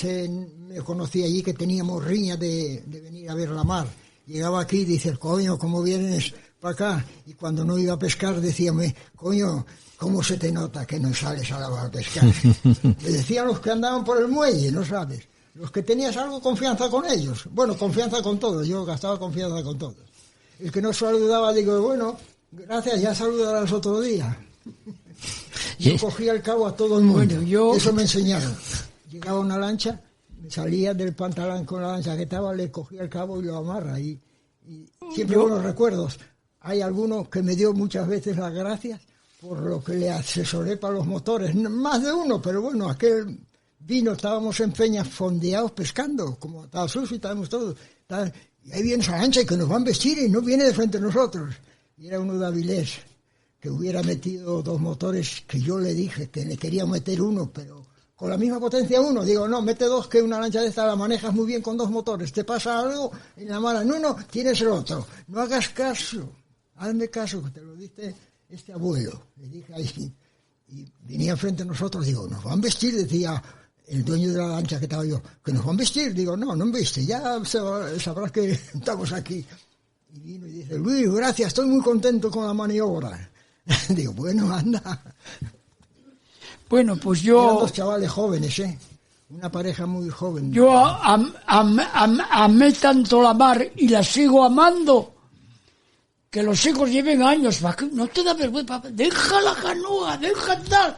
E: me conocí allí que teníamos riñas de venir a ver la mar. Llegaba aquí y dice, coño, ¿cómo vienes para acá? Y cuando no iba a pescar decíame, coño, ¿cómo se te nota que no sales a la mar a pescar? Le decían los que andaban por el muelle, ¿no sabes? Los que tenías algo confianza con ellos. Bueno, confianza con todos, yo gastaba confianza con todos. El que no saludaba, digo, bueno, gracias, ya saludarás otro día. Yo cogía el cabo a todo el mundo. Bueno, eso me enseñaron. Llegaba una lancha, me salía del pantalón con la lancha que estaba, le cogía el cabo y lo amarra. Y siempre buenos recuerdos. Hay alguno que me dio muchas veces las gracias por lo que le asesoré para los motores. Más de uno, pero bueno, aquel vino, estábamos en Peñas fondeados pescando, como estaba sucio y estábamos todos. Y ahí viene esa lancha y que nos van a vestir y no viene de frente a nosotros. Y era uno de Avilés, que hubiera metido 2 motores, que yo le dije que le quería meter uno, pero con la misma potencia uno. Digo, no, mete 2, que una lancha de esta la manejas muy bien con 2 motores. ¿Te pasa algo en la mala? No, tienes el otro. No hagas caso. Hazme caso, que te lo dice este abuelo. Le dije ahí. Y venía enfrente de nosotros, digo, nos van a vestir, decía el dueño de la lancha que estaba yo, que nos van a vestir. Digo, no viste, ya sabrás que estamos aquí. Y vino y dice, Luis, gracias, estoy muy contento con la maniobra. Digo, bueno, anda.
F: Bueno, pues yo...
E: Eran 2 chavales jóvenes, una pareja muy joven.
F: Yo amé tanto la mar y la sigo amando, que los hijos lleven años. No te da vergüenza, deja la canoa, deja tal.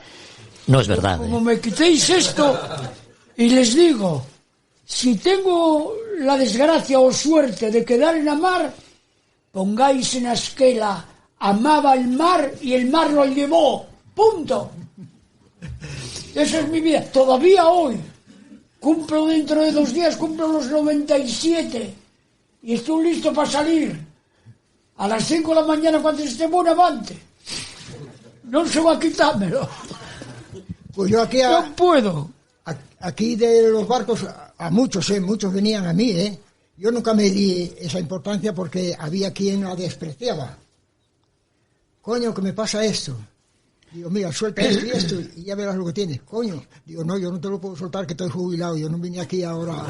D: No es verdad.
F: Como me quitéis esto, y les digo, si tengo la desgracia o suerte de quedar en la mar, pongáis en la esquela, amaba el mar y el mar lo llevó. Punto. Esa es mi vida. Todavía hoy. Cumplo dentro de 2 días, cumplo los 97. Y estoy listo para salir. A las 5 de la mañana cuando esté Bonavante. No se va a quitármelo.
E: Pues yo aquí...
F: No puedo.
E: Aquí de los barcos, a muchos venían a mí, Yo nunca me di esa importancia porque había quien la despreciaba. Coño, que me pasa esto. Digo, mira, suelta esto y ya verás lo que tienes. Coño. Digo, no, yo no te lo puedo soltar, que estoy jubilado. Yo no vine aquí ahora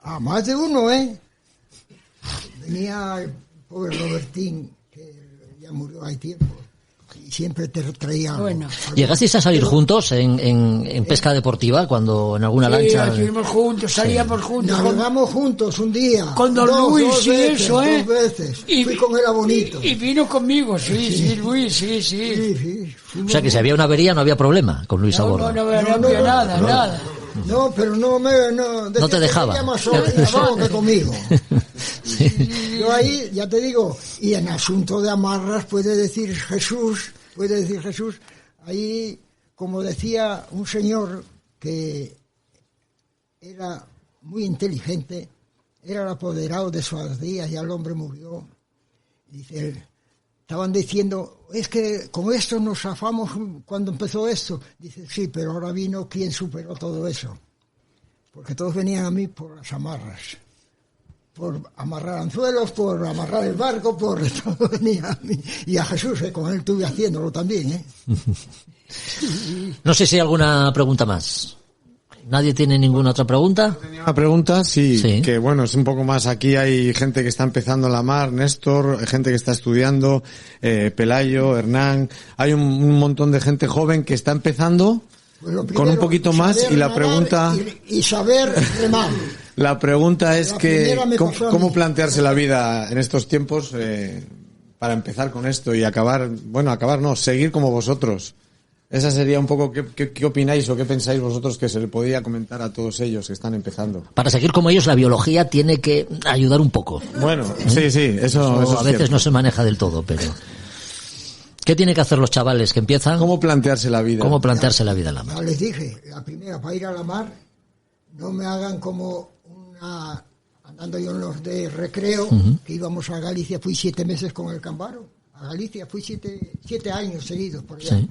E: a más de uno, Venía el pobre Robertín, que ya murió hace tiempo. Y siempre te traía...
F: Bueno.
D: ¿Llegasteis a salir juntos en pesca deportiva, cuando en alguna lancha?
F: Sí, estuvimos juntos, salíamos juntos.
E: Navegamos juntos un día.
F: Con don Luis,
E: veces,
F: eso,
E: 2 veces. Fui con él a Bonito.
F: Y vino conmigo, sí, Luis, sí.
D: O sea, que si había una avería no había problema con Luis a bordo.
F: No había nada.
E: No, pero
D: no te dejaba.
E: Solo que conmigo.
D: Sí.
E: Yo ahí, ya te digo, y en asunto de amarras puede decir Jesús, ahí, como decía un señor que era muy inteligente, era el apoderado de sus días, ya el hombre murió. Dice él, estaban diciendo, es que con esto nos zafamos cuando empezó esto. Dice, sí, pero ahora vino quien superó todo eso. Porque todos venían a mí por las amarras. Por amarrar anzuelos, por amarrar el barco, por todo venía a mí. Y a Jesús, con él estuve haciéndolo también,
D: No sé si hay alguna pregunta más. ¿Nadie tiene ninguna otra pregunta?
I: Tenía una pregunta, sí, que bueno, es un poco más. Aquí hay gente que está empezando en la mar, Néstor, gente que está estudiando, Pelayo, Hernán. Hay un montón de gente joven que está empezando
E: pues primero,
I: con un poquito más, y la pregunta...
E: Y saber remar.
I: La pregunta es que ¿cómo plantearse la vida en estos tiempos para empezar con esto y seguir como vosotros? Esa sería un poco, ¿qué opináis o qué pensáis vosotros que se le podría comentar a todos ellos que están empezando?
D: Para seguir como ellos, la biología tiene que ayudar un poco.
I: Bueno, sí, eso
D: a veces no se maneja del todo, pero... ¿Qué tienen que hacer los chavales que empiezan?
I: ¿Cómo plantearse la vida?
D: ¿Cómo plantearse la vida en la mar?
E: Ya les dije, la primera, para ir a la mar, no me hagan como andando yo en los de recreo, que íbamos a Galicia, fui 7 meses con el Cambaro. A Galicia fui 7 años seguidos por allá. Sí.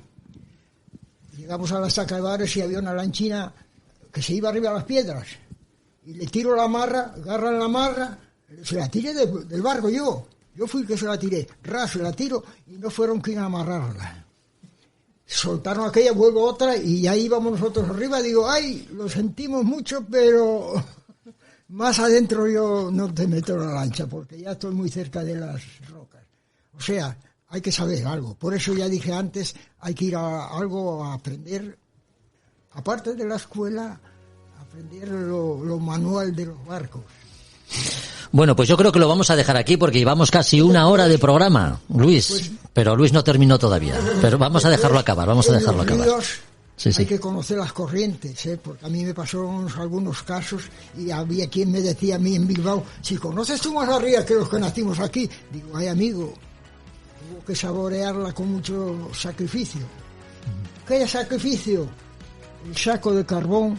E: Llegamos a la Saca de Bares y había una lanchina que se iba arriba a las piedras. Y le tiro la amarra, agarran la amarra, se la tiré del barco yo. Yo fui el que se la tiré. Se la tiro y no fueron quien a amarrarla. Soltaron aquella, vuelvo otra y ya íbamos nosotros arriba. Digo, ay, lo sentimos mucho, pero más adentro yo no te meto la lancha porque ya estoy muy cerca de las rocas. O sea... Hay que saber algo. Por eso ya dije antes, hay que ir a algo a aprender, aparte de la escuela, aprender lo manual de los barcos.
D: Bueno, pues yo creo que lo vamos a dejar aquí porque llevamos casi 1 hora de programa, Luis. Pero Luis no terminó todavía. Pero vamos a dejarlo acabar, Sí.
E: Hay que conocer las corrientes, porque a mí me pasaron algunos casos y había quien me decía a mí en Bilbao, si conoces tú más arriba que los que nacimos aquí. Digo, ay amigo, hubo que saborearla con mucho sacrificio. ¿Qué sacrificio? El saco de carbón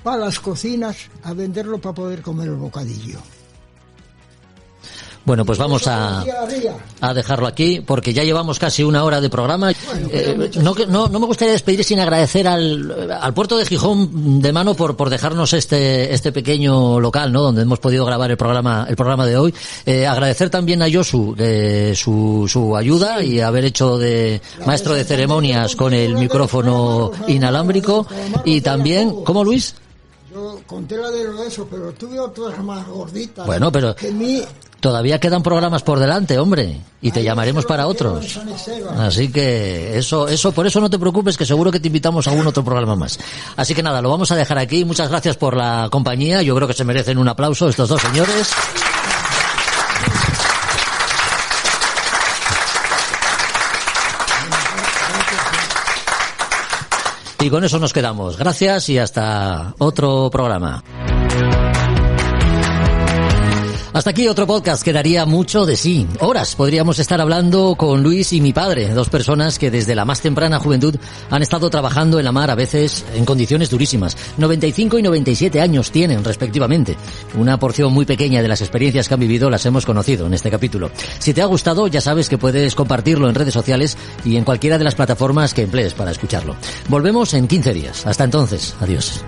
E: para las cocinas a venderlo para poder comer el bocadillo.
D: Bueno, pues vamos a dejarlo aquí porque ya llevamos casi 1 hora de programa. No me gustaría despedir sin agradecer al puerto de Gijón de mano por dejarnos este pequeño local, ¿no? Donde hemos podido grabar el programa de hoy. Agradecer también a Josu su ayuda y haber hecho de maestro de ceremonias con el micrófono inalámbrico. Y también, ¿cómo, Luis?
E: Yo conté la de eso, pero tuve otras más gorditas.
D: Bueno, pero todavía quedan programas por delante, hombre, y te llamaremos para otros. Así que eso, por eso no te preocupes, que seguro que te invitamos a algún otro programa más. Así que nada, lo vamos a dejar aquí. Muchas gracias por la compañía. Yo creo que se merecen un aplauso estos dos señores. Y con eso nos quedamos. Gracias y hasta otro programa. Hasta aquí otro podcast que daría mucho de sí. Horas podríamos estar hablando con Luis y mi padre, dos personas que desde la más temprana juventud han estado trabajando en la mar, a veces en condiciones durísimas. 95 y 97 años tienen, respectivamente. Una porción muy pequeña de las experiencias que han vivido las hemos conocido en este capítulo. Si te ha gustado, ya sabes que puedes compartirlo en redes sociales y en cualquiera de las plataformas que emplees para escucharlo. Volvemos en 15 días. Hasta entonces, adiós.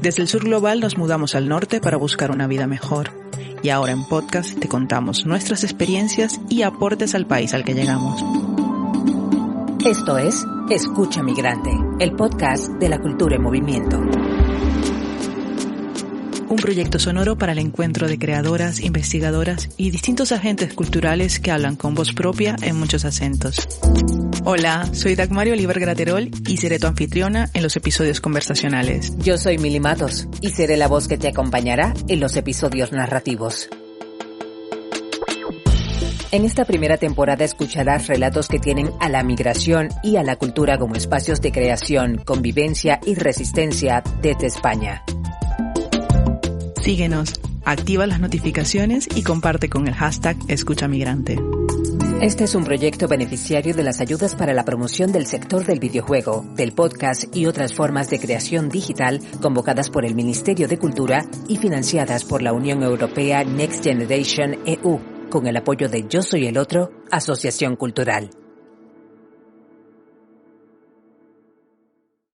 J: Desde el sur global nos mudamos al norte para buscar una vida mejor. Y ahora en podcast te contamos nuestras experiencias y aportes al país al que llegamos.
K: Esto es Escucha Migrante, el podcast de la cultura en movimiento.
J: Un proyecto sonoro para el encuentro de creadoras, investigadoras y distintos agentes culturales que hablan con voz propia en muchos acentos. Hola, soy Dagmari Oliver Graterol y seré tu anfitriona en los episodios conversacionales.
K: Yo soy Mili Matos y seré la voz que te acompañará en los episodios narrativos. En esta primera temporada escucharás relatos que tienen a la migración y a la cultura como espacios de creación, convivencia y resistencia desde España.
J: Síguenos, activa las notificaciones y comparte con el hashtag Escucha Migrante.
K: Este es un proyecto beneficiario de las ayudas para la promoción del sector del videojuego, del podcast y otras formas de creación digital convocadas por el Ministerio de Cultura y financiadas por la Unión Europea Next Generation EU, con el apoyo de Yo Soy el Otro, Asociación Cultural.